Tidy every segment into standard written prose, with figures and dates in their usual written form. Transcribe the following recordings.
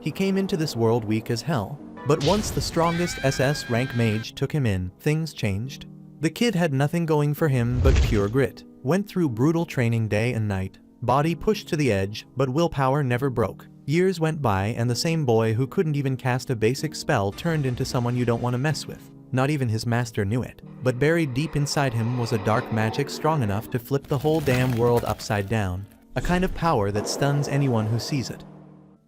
He came into this world weak as hell. But once the strongest SS rank mage took him in, things changed. The kid had nothing going for him but pure grit. Went through brutal training day and night. Body pushed to the edge, but willpower never broke. Years went by and the same boy who couldn't even cast a basic spell turned into someone you don't want to mess with. Not even his master knew it. But buried deep inside him was a dark magic strong enough to flip the whole damn world upside down. A kind of power that stuns anyone who sees it.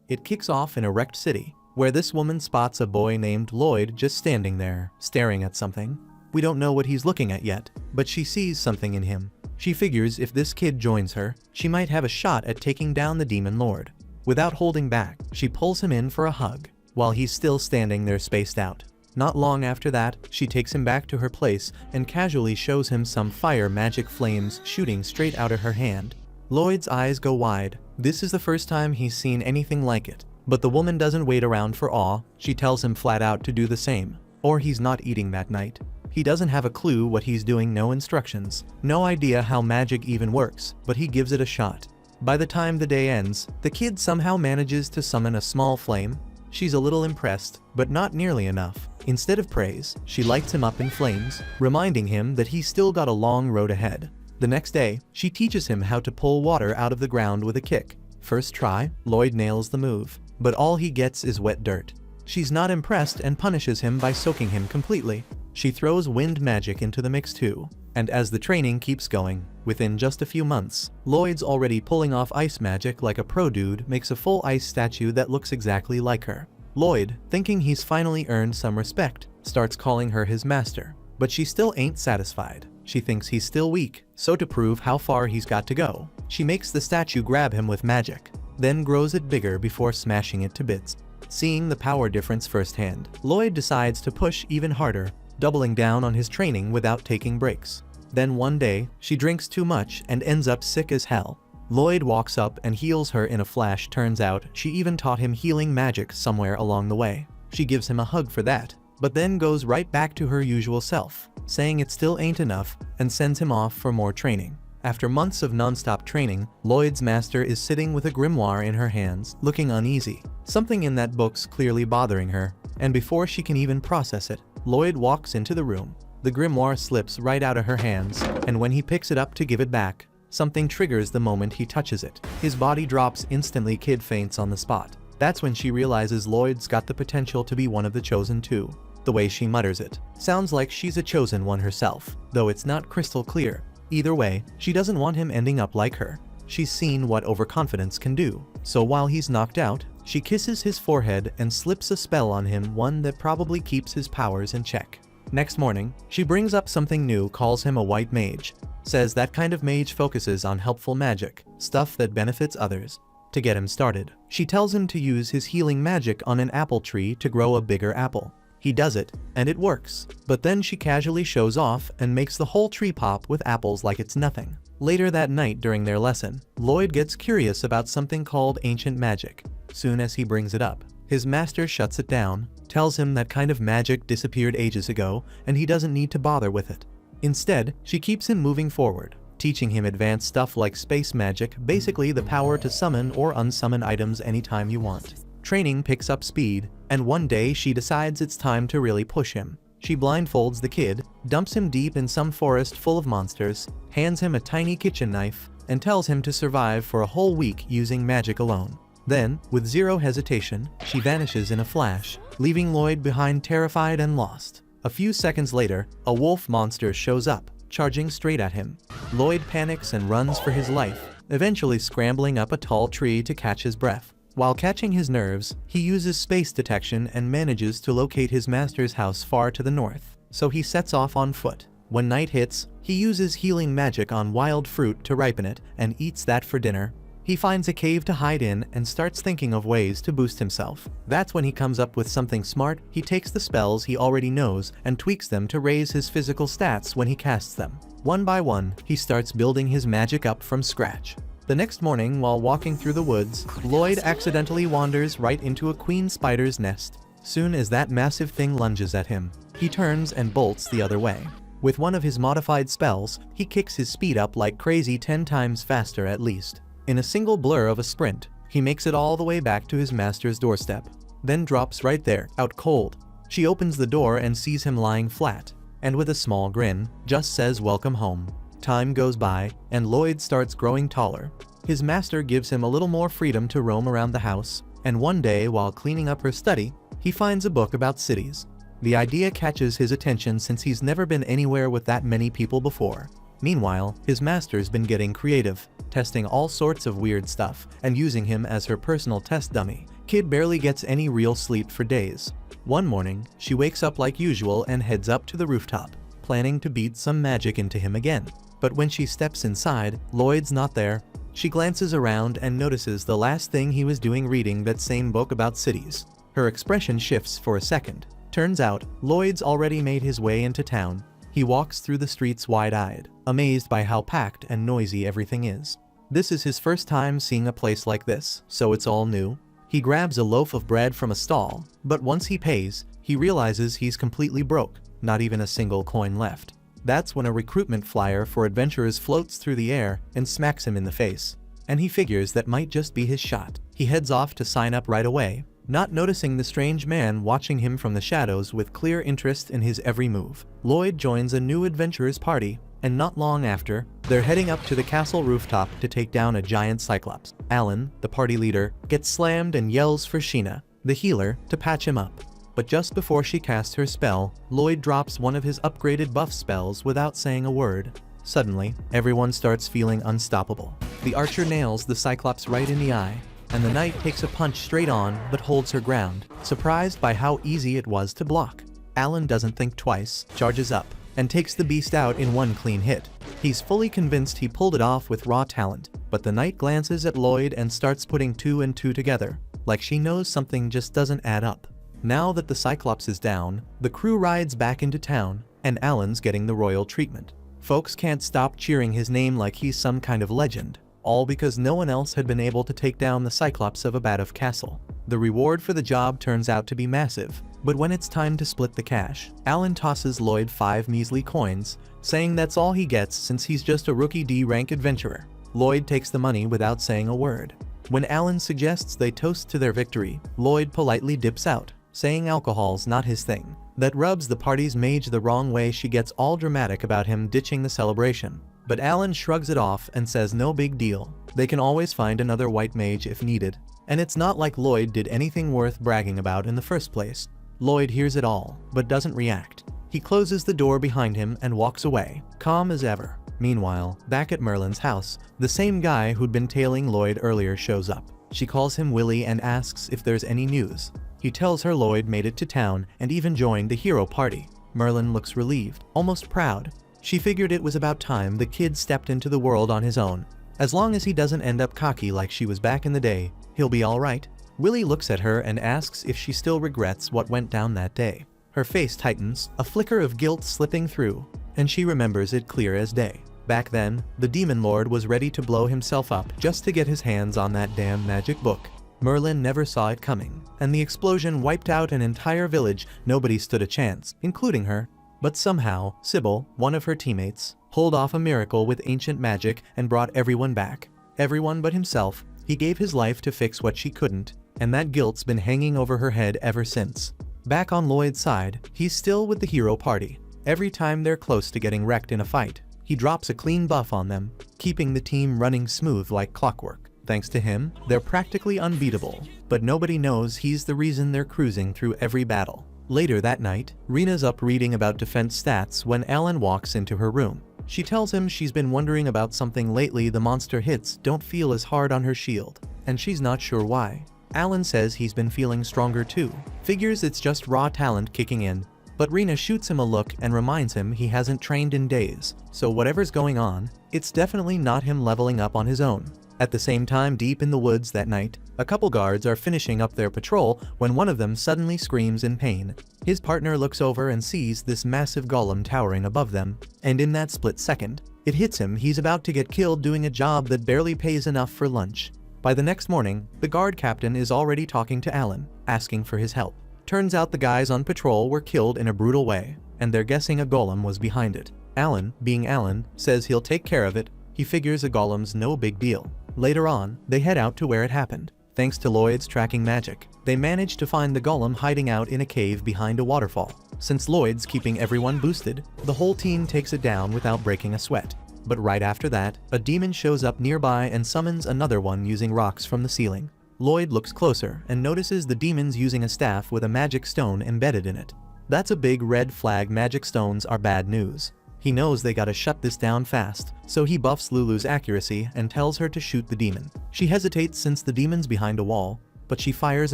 It kicks off in a wrecked city, where this woman spots a boy named Lloyd just standing there, staring at something. We don't know what he's looking at yet, but she sees something in him. She figures if this kid joins her, she might have a shot at taking down the demon lord. Without holding back, she pulls him in for a hug, while he's still standing there spaced out. Not long after that, she takes him back to her place and casually shows him some fire magic flames shooting straight out of her hand. Lloyd's eyes go wide. This is the first time he's seen anything like it. But the woman doesn't wait around for awe, she tells him flat out to do the same, or he's not eating that night. He doesn't have a clue what he's doing, no instructions, no idea how magic even works, but he gives it a shot. By the time the day ends, the kid somehow manages to summon a small flame. She's a little impressed, but not nearly enough. Instead of praise, she lights him up in flames, reminding him that he's still got a long road ahead. The next day, she teaches him how to pull water out of the ground with a kick. First try, Lloyd nails the move, but all he gets is wet dirt. She's not impressed and punishes him by soaking him completely. She throws wind magic into the mix too. And as the training keeps going, within just a few months, Lloyd's already pulling off ice magic like a pro dude, makes a full ice statue that looks exactly like her. Lloyd, thinking he's finally earned some respect, starts calling her his master. But she still ain't satisfied. She thinks he's still weak, so to prove how far he's got to go, she makes the statue grab him with magic, then grows it bigger before smashing it to bits. Seeing the power difference firsthand, Lloyd decides to push even harder, doubling down on his training without taking breaks. Then one day, she drinks too much and ends up sick as hell. Lloyd walks up and heals her in a flash. Turns out, she even taught him healing magic somewhere along the way. She gives him a hug for that, but then goes right back to her usual self, saying it still ain't enough, and sends him off for more training. After months of non-stop training, Lloyd's master is sitting with a grimoire in her hands, looking uneasy. Something in that book's clearly bothering her, and before she can even process it, Lloyd walks into the room. The grimoire slips right out of her hands, and when he picks it up to give it back, something triggers the moment he touches it. His body drops instantly. Kid faints on the spot. That's when she realizes Lloyd's got the potential to be one of the chosen two. The way she mutters it sounds like she's a chosen one herself, though it's not crystal clear. Either way, she doesn't want him ending up like her. She's seen what overconfidence can do, so while he's knocked out, she kisses his forehead and slips a spell on him, one that probably keeps his powers in check. Next morning, she brings up something new, calls him a white mage, says that kind of mage focuses on helpful magic, stuff that benefits others. To get him started, she tells him to use his healing magic on an apple tree to grow a bigger apple. He does it, and it works. But then she casually shows off and makes the whole tree pop with apples like it's nothing. Later that night during their lesson, Lloyd gets curious about something called ancient magic. Soon as he brings it up, his master shuts it down, tells him that kind of magic disappeared ages ago and he doesn't need to bother with it. Instead, she keeps him moving forward, teaching him advanced stuff like space magic, basically the power to summon or unsummon items anytime you want. Training picks up speed, and one day she decides it's time to really push him. She blindfolds the kid, dumps him deep in some forest full of monsters, hands him a tiny kitchen knife, and tells him to survive for a whole week using magic alone. Then, with zero hesitation, she vanishes in a flash, leaving Lloyd behind terrified and lost. A few seconds later, a wolf monster shows up, charging straight at him. Lloyd panics and runs for his life, eventually scrambling up a tall tree to catch his breath. While catching his nerves, he uses space detection and manages to locate his master's house far to the north, so he sets off on foot. When night hits, he uses healing magic on wild fruit to ripen it and eats that for dinner. He finds a cave to hide in and starts thinking of ways to boost himself. That's when he comes up with something smart. He takes the spells he already knows and tweaks them to raise his physical stats when he casts them. One by one, he starts building his magic up from scratch. The next morning, while walking through the woods, Lloyd accidentally wanders right into a queen spider's nest. Soon as that massive thing lunges at him, he turns and bolts the other way. With one of his modified spells, he kicks his speed up like crazy, 10 times faster at least. In a single blur of a sprint, He makes it all the way back to his master's doorstep, then drops right there, out cold. She opens the door and sees him lying flat, and with a small grin, just says welcome home. Time goes by, and Lloyd starts growing taller. His master gives him a little more freedom to roam around the house, and one day while cleaning up her study, he finds a book about cities. The idea catches his attention since he's never been anywhere with that many people before. Meanwhile, his master's been getting creative, testing all sorts of weird stuff, and using him as her personal test dummy. Kid barely gets any real sleep for days. One morning, she wakes up like usual and heads up to the rooftop, planning to beat some magic into him again. But when she steps inside, Lloyd's not there. She glances around and notices the last thing he was doing reading that same book about cities. Her expression shifts for a second. Turns out, Lloyd's already made his way into town. He walks through the streets wide-eyed, amazed by how packed and noisy everything is. This is his first time seeing a place like this, so it's all new. He grabs a loaf of bread from a stall, but once he pays, he realizes he's completely broke, not even a single coin left. That's when a recruitment flyer for adventurers floats through the air and smacks him in the face. And he figures that might just be his shot. He heads off to sign up right away, not noticing the strange man watching him from the shadows with clear interest in his every move. Lloyd joins a new adventurers party, and not long after, they're heading up to the castle rooftop to take down a giant cyclops. Alan, the party leader, gets slammed and yells for Sheena, the healer, to patch him up. But just before she casts her spell, Lloyd drops one of his upgraded buff spells without saying a word. Suddenly, everyone starts feeling unstoppable. The archer nails the cyclops right in the eye, and the knight takes a punch straight on but holds her ground, surprised by how easy it was to block. Alan doesn't think twice, charges up, and takes the beast out in one clean hit. He's fully convinced he pulled it off with raw talent, but the knight glances at Lloyd and starts putting two and two together, like she knows something just doesn't add up. Now that the cyclops is down, the crew rides back into town, and Alan's getting the royal treatment. Folks can't stop cheering his name like he's some kind of legend, all because no one else had been able to take down the cyclops of Abaddon Castle. The reward for the job turns out to be massive, but when it's time to split the cash, Alan tosses Lloyd 5 measly coins, saying that's all he gets since he's just a rookie D-rank adventurer. Lloyd takes the money without saying a word. When Alan suggests they toast to their victory, Lloyd politely dips out, saying alcohol's not his thing. That rubs the party's mage the wrong way. She gets all dramatic about him ditching the celebration. But Alan shrugs it off and says no big deal. They can always find another white mage if needed. And it's not like Lloyd did anything worth bragging about in the first place. Lloyd hears it all, but doesn't react. He closes the door behind him and walks away, calm as ever. Meanwhile, back at Merlin's house, the same guy who'd been tailing Lloyd earlier shows up. She calls him Willie and asks if there's any news. He tells her Lloyd made it to town and even joined the hero party. Merlin looks relieved, almost proud. She figured it was about time the kid stepped into the world on his own. As long as he doesn't end up cocky like she was back in the day, he'll be alright. Willie looks at her and asks if she still regrets what went down that day. Her face tightens, a flicker of guilt slipping through, and she remembers it clear as day. Back then, the Demon Lord was ready to blow himself up just to get his hands on that damn magic book. Merlin never saw it coming, and the explosion wiped out an entire village. Nobody stood a chance, including her. But somehow, Sybil, one of her teammates, pulled off a miracle with ancient magic and brought everyone back. Everyone but himself. He gave his life to fix what she couldn't, and that guilt's been hanging over her head ever since. Back on Lloyd's side, he's still with the hero party. Every time they're close to getting wrecked in a fight, he drops a clean buff on them, keeping the team running smooth like clockwork. Thanks to him, they're practically unbeatable, but nobody knows he's the reason they're cruising through every battle. Later that night, Rena's up reading about defense stats when Alan walks into her room. She tells him she's been wondering about something lately. The monster hits don't feel as hard on her shield, and she's not sure why. Alan says he's been feeling stronger too, figures it's just raw talent kicking in, but Rena shoots him a look and reminds him he hasn't trained in days, so whatever's going on, it's definitely not him leveling up on his own. At the same time, deep in the woods that night, a couple guards are finishing up their patrol when one of them suddenly screams in pain. His partner looks over and sees this massive golem towering above them, and in that split second, it hits him he's about to get killed doing a job that barely pays enough for lunch. By the next morning, the guard captain is already talking to Alan, asking for his help. Turns out the guys on patrol were killed in a brutal way, and they're guessing a golem was behind it. Alan, being Alan, says he'll take care of it. He figures a golem's no big deal. Later on, they head out to where it happened, Thanks to Lloyd's tracking magic, they manage to find the golem hiding out in a cave behind a waterfall. Since Lloyd's keeping everyone boosted, the whole team takes it down without breaking a sweat. But right after that, a demon shows up nearby and summons another one using rocks from the ceiling. Lloyd looks closer and notices the demon's using a staff with a magic stone embedded in it. That's a big red flag. Magic stones are bad news. He knows they gotta shut this down fast, so he buffs Lulu's accuracy and tells her to shoot the demon. She hesitates since the demon's behind a wall, but she fires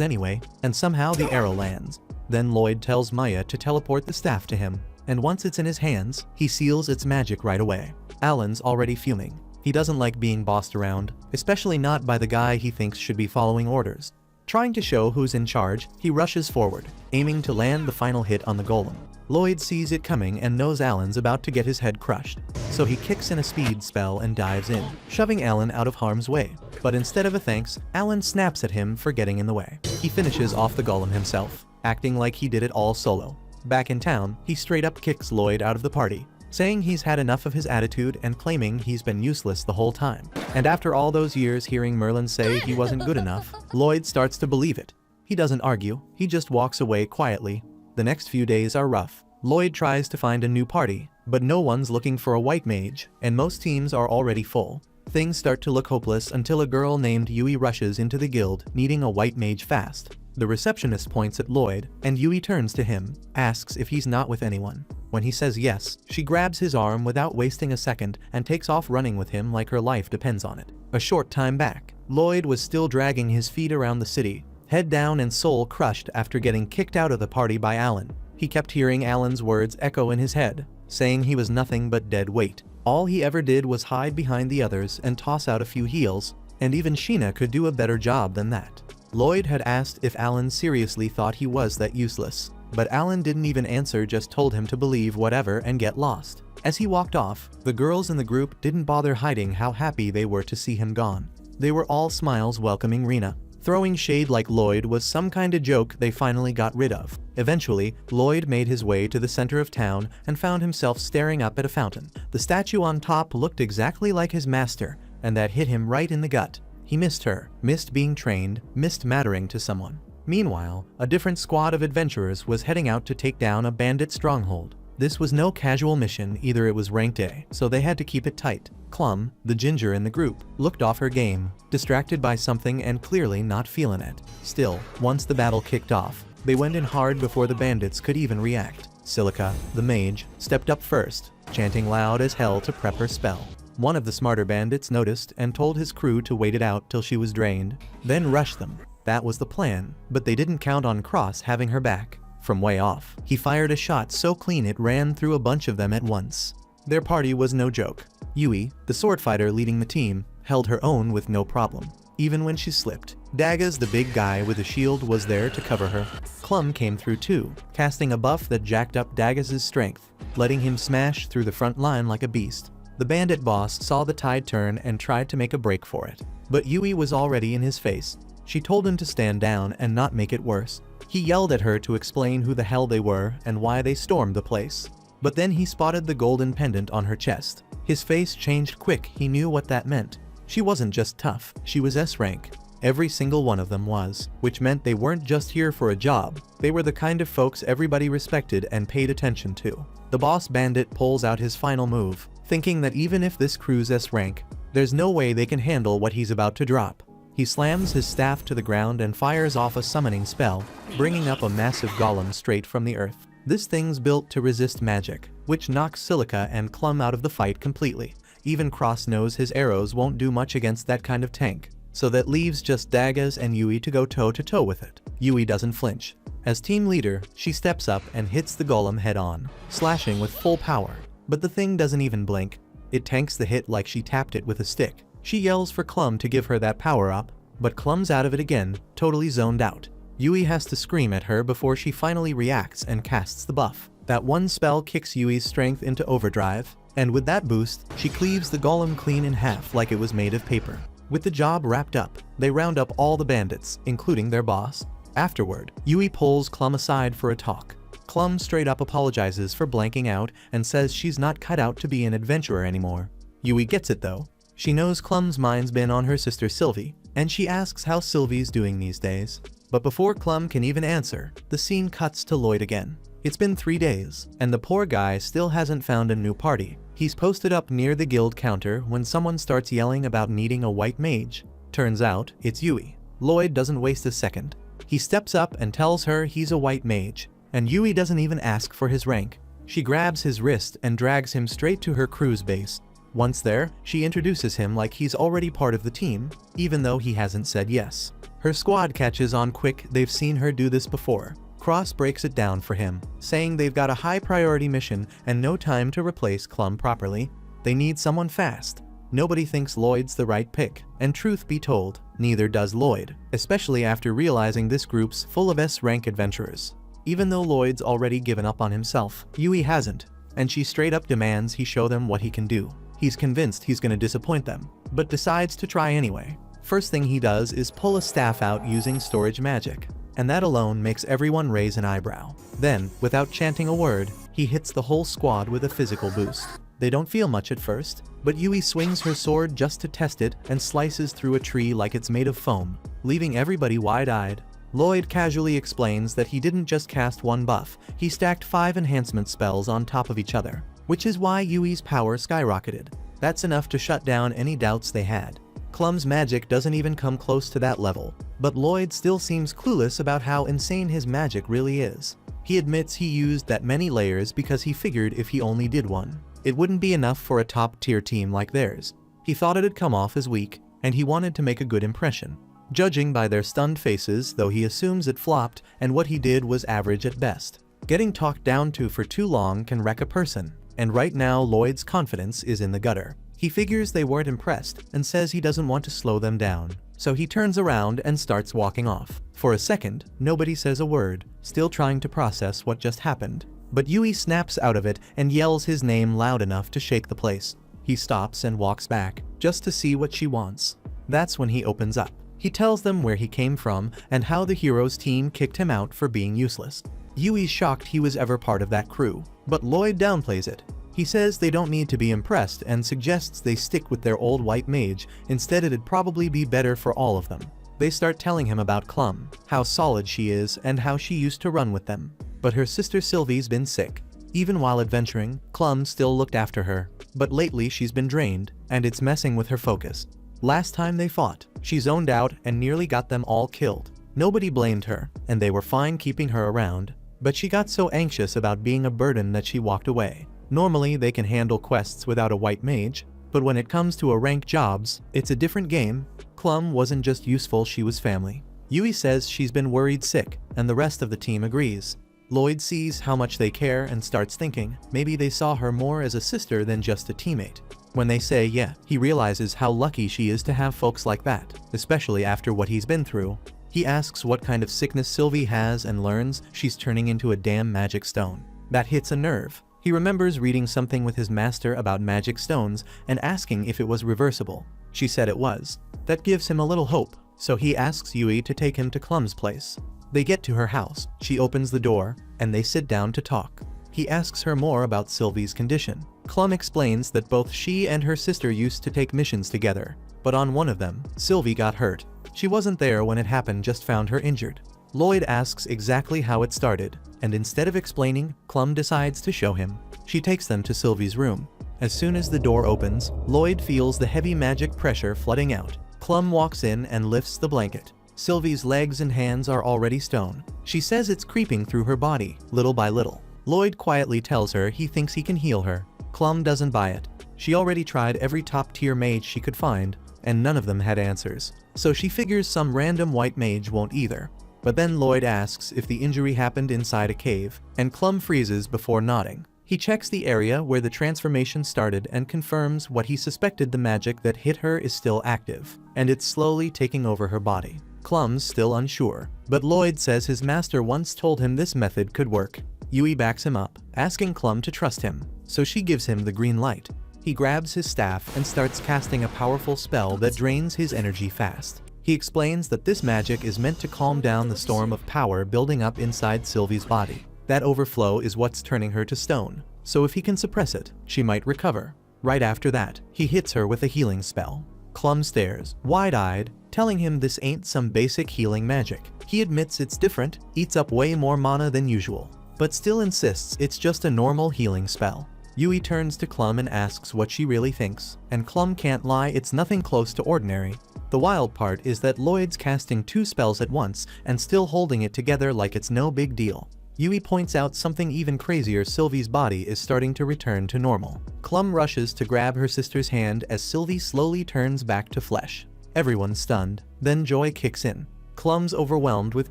anyway, and somehow the arrow lands. Then Lloyd tells Maya to teleport the staff to him, and once it's in his hands, he seals its magic right away. Alan's already fuming. He doesn't like being bossed around, especially not by the guy he thinks should be following orders. Trying to show who's in charge, he rushes forward, aiming to land the final hit on the golem. Lloyd sees it coming and knows Alan's about to get his head crushed, so he kicks in a speed spell and dives in, shoving Alan out of harm's way. But instead of a thanks, Alan snaps at him for getting in the way. He finishes off the golem himself, acting like he did it all solo. Back in town, he straight up kicks Lloyd out of the party, saying he's had enough of his attitude and claiming he's been useless the whole time. And after all those years hearing Merlin say he wasn't good enough, Lloyd starts to believe it. He doesn't argue, he just walks away quietly. The next few days are rough. Lloyd tries to find a new party, but no one's looking for a white mage, and most teams are already full. Things start to look hopeless until a girl named Yui rushes into the guild, needing a white mage fast. The receptionist points at Lloyd, and Yui turns to him, asks if he's not with anyone. When he says yes, she grabs his arm without wasting a second and takes off running with him like her life depends on it. A short time back, Lloyd was still dragging his feet around the city, head down and soul crushed after getting kicked out of the party by Alan. He kept hearing Alan's words echo in his head, saying he was nothing but dead weight. All he ever did was hide behind the others and toss out a few heals, and even Sheena could do a better job than that. Lloyd had asked if Alan seriously thought he was that useless, but Alan didn't even answer, just told him to believe whatever and get lost. As he walked off, the girls in the group didn't bother hiding how happy they were to see him gone. They were all smiles welcoming Rena. Throwing shade like Lloyd was some kind of joke they finally got rid of. Eventually, Lloyd made his way to the center of town and found himself staring up at a fountain. The statue on top looked exactly like his master, and that hit him right in the gut. He missed her, missed being trained, missed mattering to someone. Meanwhile, a different squad of adventurers was heading out to take down a bandit stronghold. This was no casual mission either, it was ranked A, so they had to keep it tight. Clum, the ginger in the group, looked off her game, distracted by something and clearly not feeling it. Still, once the battle kicked off, they went in hard before the bandits could even react. Silica, the mage, stepped up first, chanting loud as hell to prep her spell. One of the smarter bandits noticed and told his crew to wait it out till she was drained, then rush them. That was the plan, but they didn't count on Cross having her back. From way off, he fired a shot so clean it ran through a bunch of them at once. Their party was no joke. Yui, the sword fighter leading the team, held her own with no problem, even when she slipped. Dagaz, the big guy with a shield, was there to cover her. Clum came through too, casting a buff that jacked up Dagaz's strength, letting him smash through the front line like a beast. The bandit boss saw the tide turn and tried to make a break for it, but Yui was already in his face. She told him to stand down and not make it worse. He yelled at her to explain who the hell they were and why they stormed the place. But then he spotted the golden pendant on her chest. His face changed quick, he knew what that meant. She wasn't just tough, she was S rank. Every single one of them was, which meant they weren't just here for a job, they were the kind of folks everybody respected and paid attention to. The boss bandit pulls out his final move, thinking that even if this crew's S rank, there's no way they can handle what he's about to drop. He slams his staff to the ground and fires off a summoning spell, bringing up a massive golem straight from the earth. This thing's built to resist magic, which knocks Silica and Clum out of the fight completely. Even Cross knows his arrows won't do much against that kind of tank, so that leaves just Dagaz and Yui to go toe-to-toe with it. Yui doesn't flinch. As team leader, she steps up and hits the golem head-on, slashing with full power. But the thing doesn't even blink. It tanks the hit like she tapped it with a stick. She yells for Clum to give her that power up, but Clum's out of it again, totally zoned out. Yui has to scream at her before she finally reacts and casts the buff. That one spell kicks Yui's strength into overdrive, and with that boost, she cleaves the golem clean in half like it was made of paper. With the job wrapped up, they round up all the bandits, including their boss. Afterward, Yui pulls Clum aside for a talk. Clum straight up apologizes for blanking out and says she's not cut out to be an adventurer anymore. Yui gets it though. She knows Clum's mind's been on her sister Sylvie, and she asks how Sylvie's doing these days. But before Clum can even answer, the scene cuts to Lloyd again. It's been 3 days, and the poor guy still hasn't found a new party. He's posted up near the guild counter when someone starts yelling about needing a white mage. Turns out, it's Yui. Lloyd doesn't waste a second. He steps up and tells her he's a white mage, and Yui doesn't even ask for his rank. She grabs his wrist and drags him straight to her crew's base. Once there, she introduces him like he's already part of the team, even though he hasn't said yes. Her squad catches on quick, they've seen her do this before. Cross breaks it down for him, saying they've got a high priority mission and no time to replace Clum properly. They need someone fast. Nobody thinks Lloyd's the right pick, and truth be told, neither does Lloyd, especially after realizing this group's full of S-rank adventurers. Even though Lloyd's already given up on himself, Yui hasn't, and she straight up demands he show them what he can do. He's convinced he's gonna disappoint them, but decides to try anyway. First thing he does is pull a staff out using storage magic, and that alone makes everyone raise an eyebrow. Then, without chanting a word, he hits the whole squad with a physical boost. They don't feel much at first, but Yui swings her sword just to test it and slices through a tree like it's made of foam, leaving everybody wide-eyed. Lloyd casually explains that he didn't just cast one buff, he stacked 5 enhancement spells on top of each other, which is why Yui's power skyrocketed. That's enough to shut down any doubts they had. Clum's magic doesn't even come close to that level, but Lloyd still seems clueless about how insane his magic really is. He admits he used that many layers because he figured if he only did one, it wouldn't be enough for a top-tier team like theirs. He thought it'd come off as weak, and he wanted to make a good impression. Judging by their stunned faces, though, he assumes it flopped and what he did was average at best. Getting talked down to for too long can wreck a person, and right now Lloyd's confidence is in the gutter. He figures they weren't impressed and says he doesn't want to slow them down, so he turns around and starts walking off. For a second, nobody says a word, still trying to process what just happened. But Yui snaps out of it and yells his name loud enough to shake the place. He stops and walks back, just to see what she wants. That's when he opens up. He tells them where he came from and how the hero's team kicked him out for being useless. Yui's shocked he was ever part of that crew, but Lloyd downplays it. He says they don't need to be impressed and suggests they stick with their old white mage, instead it'd probably be better for all of them. They start telling him about Clum, how solid she is and how she used to run with them. But her sister Sylvie's been sick. Even while adventuring, Clum still looked after her, but lately she's been drained, and it's messing with her focus. Last time they fought, she zoned out and nearly got them all killed. Nobody blamed her, and they were fine keeping her around, but she got so anxious about being a burden that she walked away. Normally they can handle quests without a white mage, but when it comes to rank jobs, it's a different game. Clum wasn't just useful, she was family. Yui says she's been worried sick, and the rest of the team agrees. Lloyd sees how much they care and starts thinking maybe they saw her more as a sister than just a teammate. When they say yeah, he realizes how lucky she is to have folks like that, especially after what he's been through. He asks what kind of sickness Sylvie has and learns she's turning into a damn magic stone. That hits a nerve. He remembers reading something with his master about magic stones and asking if it was reversible. She said it was. That gives him a little hope, so he asks Yui to take him to Clum's place. They get to her house, she opens the door, and they sit down to talk. He asks her more about Sylvie's condition. Clum explains that both she and her sister used to take missions together, but on one of them, Sylvie got hurt. She wasn't there when it happened, just found her injured. Lloyd asks exactly how it started, and instead of explaining, Clum decides to show him. She takes them to Sylvie's room. As soon as the door opens, Lloyd feels the heavy magic pressure flooding out. Clum walks in and lifts the blanket. Sylvie's legs and hands are already stone. She says it's creeping through her body, little by little. Lloyd quietly tells her he thinks he can heal her. Clum doesn't buy it. She already tried every top-tier mage she could find, and none of them had answers. So she figures some random white mage won't either. But then Lloyd asks if the injury happened inside a cave, and Clum freezes before nodding. He checks the area where the transformation started and confirms what he suspected: the magic that hit her is still active, and it's slowly taking over her body. Clum's still unsure, but Lloyd says his master once told him this method could work. Yui backs him up, asking Clum to trust him, so she gives him the green light. He grabs his staff and starts casting a powerful spell that drains his energy fast. He explains that this magic is meant to calm down the storm of power building up inside Sylvie's body. That overflow is what's turning her to stone, so if he can suppress it, she might recover. Right after that, he hits her with a healing spell. Clum stares, wide-eyed, telling him this ain't some basic healing magic. He admits it's different, eats up way more mana than usual, but still insists it's just a normal healing spell. Yui turns to Clum and asks what she really thinks, and Clum can't lie, it's nothing close to ordinary. The wild part is that Lloyd's casting 2 spells at once and still holding it together like it's no big deal. Yui points out something even crazier, Sylvie's body is starting to return to normal. Clum rushes to grab her sister's hand as Sylvie slowly turns back to flesh. Everyone's stunned, then joy kicks in. Clum's overwhelmed with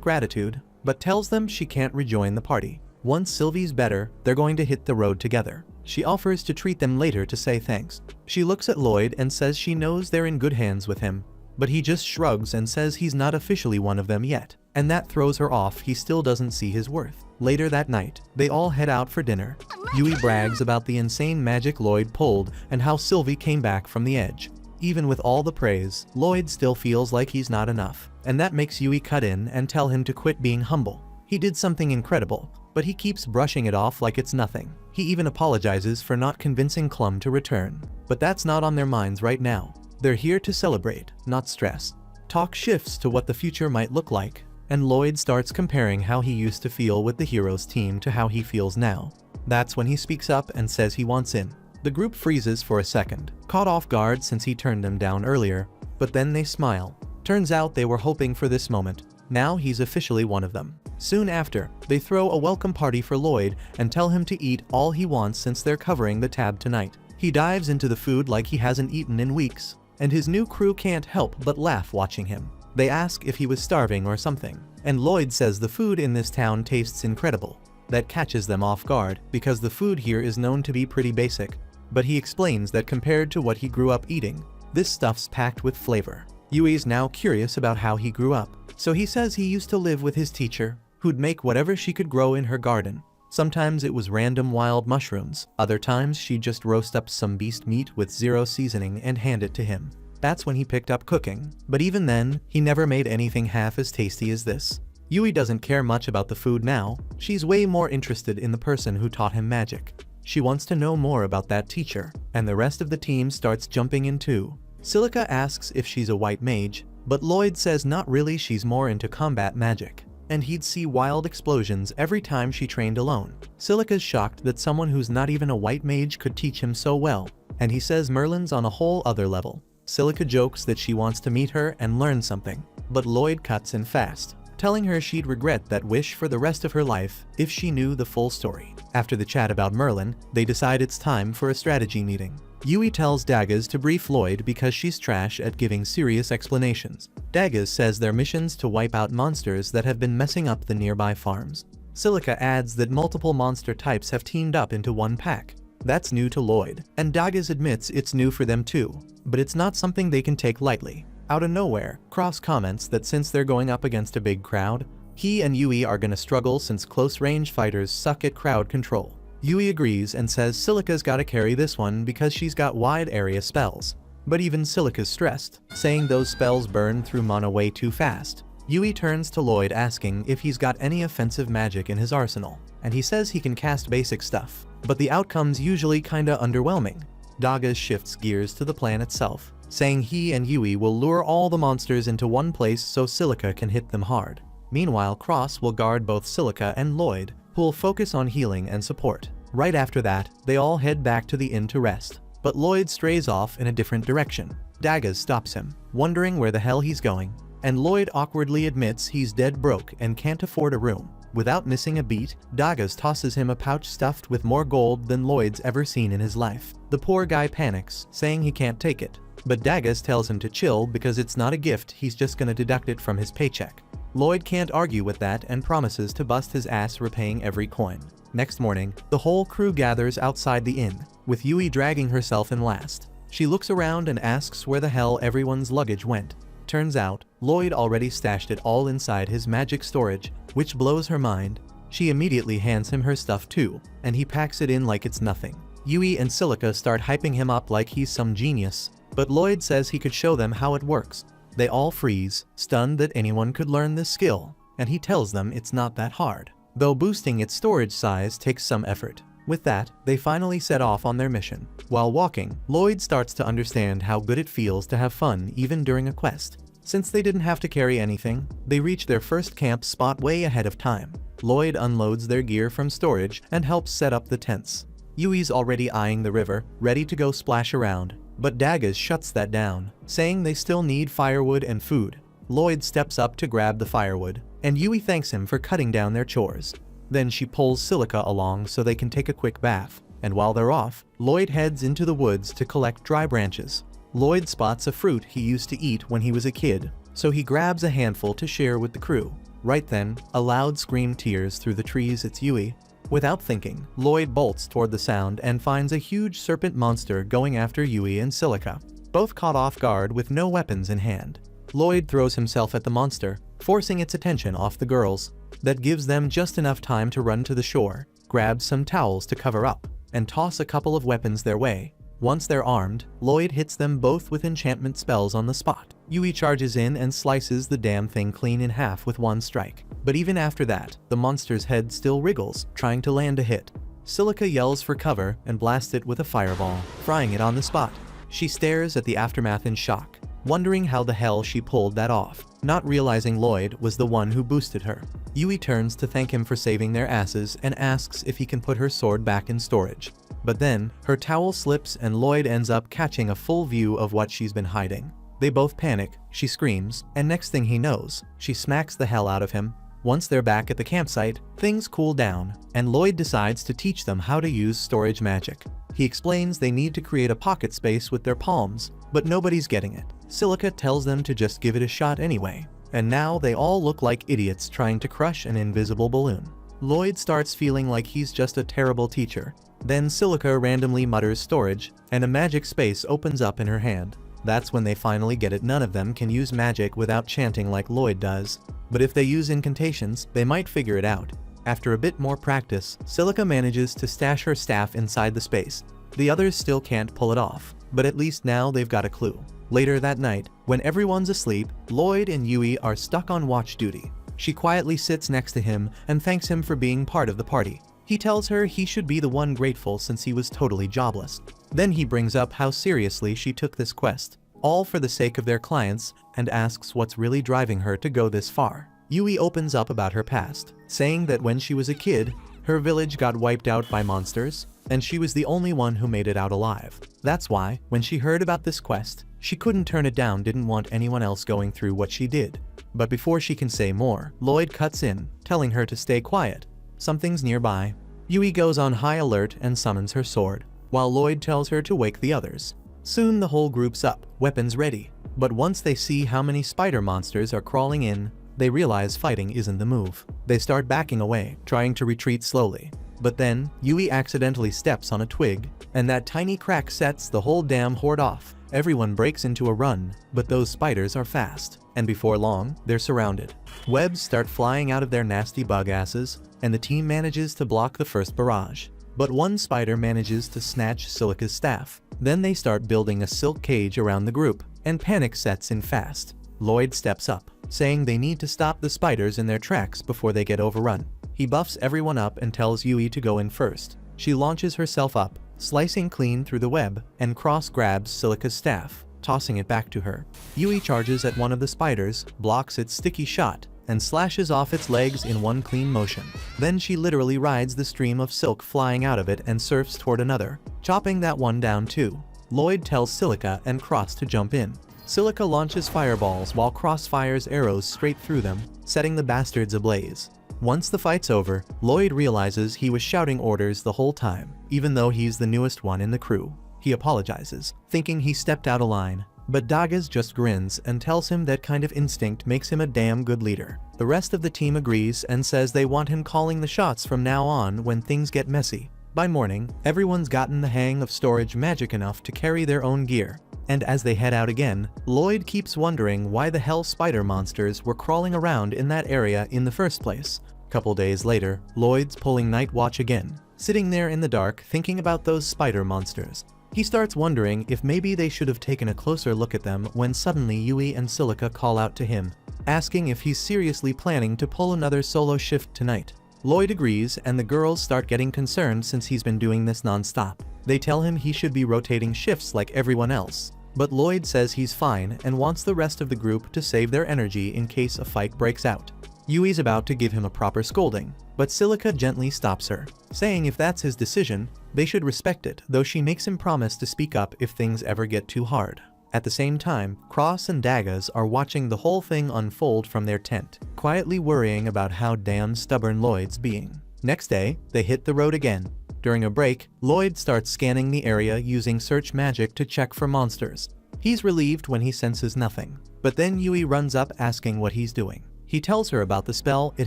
gratitude, but tells them she can't rejoin the party. Once Sylvie's better, they're going to hit the road together. She offers to treat them later to say thanks. She looks at Lloyd and says she knows they're in good hands with him, but he just shrugs and says he's not officially one of them yet, and that throws her off. He still doesn't see his worth. Later that night, they all head out for dinner. Yui brags about the insane magic Lloyd pulled and how Sylvie came back from the edge. Even with all the praise, Lloyd still feels like he's not enough, and that makes Yui cut in and tell him to quit being humble. He did something incredible, but he keeps brushing it off like it's nothing. He even apologizes for not convincing Clum to return. But that's not on their minds right now. They're here to celebrate, not stress. Talk shifts to what the future might look like, and Lloyd starts comparing how he used to feel with the heroes team to how he feels now. That's when he speaks up and says he wants in. The group freezes for a second, caught off guard since he turned them down earlier, but then they smile. Turns out they were hoping for this moment. Now he's officially one of them. Soon after, they throw a welcome party for Lloyd and tell him to eat all he wants since they're covering the tab tonight. He dives into the food like he hasn't eaten in weeks, and his new crew can't help but laugh watching him. They ask if he was starving or something, and Lloyd says the food in this town tastes incredible. That catches them off guard, because the food here is known to be pretty basic, but he explains that compared to what he grew up eating, this stuff's packed with flavor. Yui's now curious about how he grew up, so he says he used to live with his teacher, who'd make whatever she could grow in her garden. Sometimes it was random wild mushrooms, other times she'd just roast up some beast meat with 0 seasoning and hand it to him. That's when he picked up cooking, but even then, he never made anything half as tasty as this. Yui doesn't care much about the food now, she's way more interested in the person who taught him magic. She wants to know more about that teacher, and the rest of the team starts jumping in too. Silica asks if she's a white mage, but Lloyd says not really, she's more into combat magic, and he'd see wild explosions every time she trained alone. Silica's shocked that someone who's not even a white mage could teach him so well, and he says Merlin's on a whole other level. Silica jokes that she wants to meet her and learn something, but Lloyd cuts in fast, telling her she'd regret that wish for the rest of her life if she knew the full story. After the chat about Merlin, they decide it's time for a strategy meeting. Yui tells Daggers to brief Lloyd because she's trash at giving serious explanations. Daggers says their mission's to wipe out monsters that have been messing up the nearby farms. Silica adds that multiple monster types have teamed up into one pack. That's new to Lloyd, and Daggers admits it's new for them too, but it's not something they can take lightly. Out of nowhere, Cross comments that since they're going up against a big crowd, he and Yui are gonna struggle since close-range fighters suck at crowd control. Yui agrees and says Silica's gotta carry this one because she's got wide area spells. But even Silica's stressed, saying those spells burn through mana way too fast. Yui turns to Lloyd asking if he's got any offensive magic in his arsenal, and he says he can cast basic stuff, but the outcome's usually kinda underwhelming. Daggers shifts gears to the plan itself, saying he and Yui will lure all the monsters into one place so Silica can hit them hard. Meanwhile, Cross will guard both Silica and Lloyd, who will focus on healing and support. Right after that, they all head back to the inn to rest, but Lloyd strays off in a different direction. Daggers stops him, wondering where the hell he's going, and Lloyd awkwardly admits he's dead broke and can't afford a room. Without missing a beat, Daggers tosses him a pouch stuffed with more gold than Lloyd's ever seen in his life. The poor guy panics, saying he can't take it, but Daggers tells him to chill because it's not a gift, he's just gonna deduct it from his paycheck. Lloyd can't argue with that and promises to bust his ass repaying every coin. Next morning, the whole crew gathers outside the inn, with Yui dragging herself in last. She looks around and asks where the hell everyone's luggage went. Turns out, Lloyd already stashed it all inside his magic storage, which blows her mind. She immediately hands him her stuff too, and he packs it in like it's nothing. Yui and Silica start hyping him up like he's some genius, but Lloyd says he could show them how it works. They all freeze, stunned that anyone could learn this skill, and he tells them it's not that hard, though boosting its storage size takes some effort. With that, they finally set off on their mission. While walking, Lloyd starts to understand how good it feels to have fun even during a quest. Since they didn't have to carry anything, they reach their first camp spot way ahead of time. Lloyd unloads their gear from storage and helps set up the tents. Yui's already eyeing the river, ready to go splash around, but Dagas shuts that down, saying they still need firewood and food. Lloyd steps up to grab the firewood, and Yui thanks him for cutting down their chores. Then she pulls Silica along so they can take a quick bath, and while they're off, Lloyd heads into the woods to collect dry branches. Lloyd spots a fruit he used to eat when he was a kid, so he grabs a handful to share with the crew. Right then, a loud scream tears through the trees. It's Yui. Without thinking, Lloyd bolts toward the sound and finds a huge serpent monster going after Yui and Silica, both caught off guard with no weapons in hand. Lloyd throws himself at the monster, forcing its attention off the girls. That gives them just enough time to run to the shore, grab some towels to cover up, and toss a couple of weapons their way. Once they're armed, Lloyd hits them both with enchantment spells on the spot. Yui charges in and slices the damn thing clean in half with one strike. But even after that, the monster's head still wriggles, trying to land a hit. Silica yells for cover and blasts it with a fireball, frying it on the spot. She stares at the aftermath in shock, wondering how the hell she pulled that off, not realizing Lloyd was the one who boosted her. Yui turns to thank him for saving their asses and asks if he can put her sword back in storage. But then, her towel slips and Lloyd ends up catching a full view of what she's been hiding. They both panic, she screams, and next thing he knows, she smacks the hell out of him. Once they're back at the campsite, things cool down, and Lloyd decides to teach them how to use storage magic. He explains they need to create a pocket space with their palms, but nobody's getting it. Silica tells them to just give it a shot anyway, and now they all look like idiots trying to crush an invisible balloon. Lloyd starts feeling like he's just a terrible teacher. Then Silica randomly mutters storage, and a magic space opens up in her hand. That's when they finally get it. None of them can use magic without chanting like Lloyd does, but if they use incantations, they might figure it out. After a bit more practice, Silica manages to stash her staff inside the space. The others still can't pull it off, but at least now they've got a clue. Later that night, when everyone's asleep, Lloyd and Yui are stuck on watch duty. She quietly sits next to him and thanks him for being part of the party. He tells her he should be the one grateful since he was totally jobless. Then he brings up how seriously she took this quest, all for the sake of their clients, and asks what's really driving her to go this far. Yui opens up about her past, saying that when she was a kid, her village got wiped out by monsters, and she was the only one who made it out alive. That's why, when she heard about this quest, she couldn't turn it down, didn't want anyone else going through what she did. But before she can say more, Lloyd cuts in, telling her to stay quiet. Something's nearby. Yui goes on high alert and summons her sword, while Lloyd tells her to wake the others. Soon the whole group's up, weapons ready. But once they see how many spider monsters are crawling in, they realize fighting isn't the move. They start backing away, trying to retreat slowly. But then, Yui accidentally steps on a twig, and that tiny crack sets the whole damn horde off. Everyone breaks into a run, but those spiders are fast, and before long, they're surrounded. Webs start flying out of their nasty bug asses, and the team manages to block the first barrage. But one spider manages to snatch Silica's staff. Then they start building a silk cage around the group, and panic sets in fast. Lloyd steps up, saying they need to stop the spiders in their tracks before they get overrun. He buffs everyone up and tells Yui to go in first. She launches herself up, slicing clean through the web, and cross-grabs Silica's staff, tossing it back to her. Yui charges at one of the spiders, blocks its sticky shot, and slashes off its legs in one clean motion. Then she literally rides the stream of silk flying out of it and surfs toward another, chopping that one down too. Lloyd tells Silica and Cross to jump in. Silica launches fireballs while Cross fires arrows straight through them, setting the bastards ablaze. Once the fight's over, Lloyd realizes he was shouting orders the whole time, even though he's the newest one in the crew. He apologizes, thinking he stepped out of line, but Dagas just grins and tells him that kind of instinct makes him a damn good leader. The rest of the team agrees and says they want him calling the shots from now on when things get messy. By morning, everyone's gotten the hang of storage magic enough to carry their own gear. And as they head out again, Lloyd keeps wondering why the hell spider monsters were crawling around in that area in the first place. Couple days later, Lloyd's pulling night watch again, sitting there in the dark thinking about those spider monsters. He starts wondering if maybe they should have taken a closer look at them when suddenly Yui and Silica call out to him, asking if he's seriously planning to pull another solo shift tonight. Lloyd agrees and the girls start getting concerned since he's been doing this non-stop. They tell him he should be rotating shifts like everyone else. But Lloyd says he's fine and wants the rest of the group to save their energy in case a fight breaks out. Yui's about to give him a proper scolding, but Silica gently stops her, saying if that's his decision, they should respect it, though she makes him promise to speak up if things ever get too hard. At the same time, Cross and Daggers are watching the whole thing unfold from their tent, quietly worrying about how damn stubborn Lloyd's being. Next day, they hit the road again. During a break, Lloyd starts scanning the area using search magic to check for monsters. He's relieved when he senses nothing, but then Yui runs up asking what he's doing. He tells her about the spell, it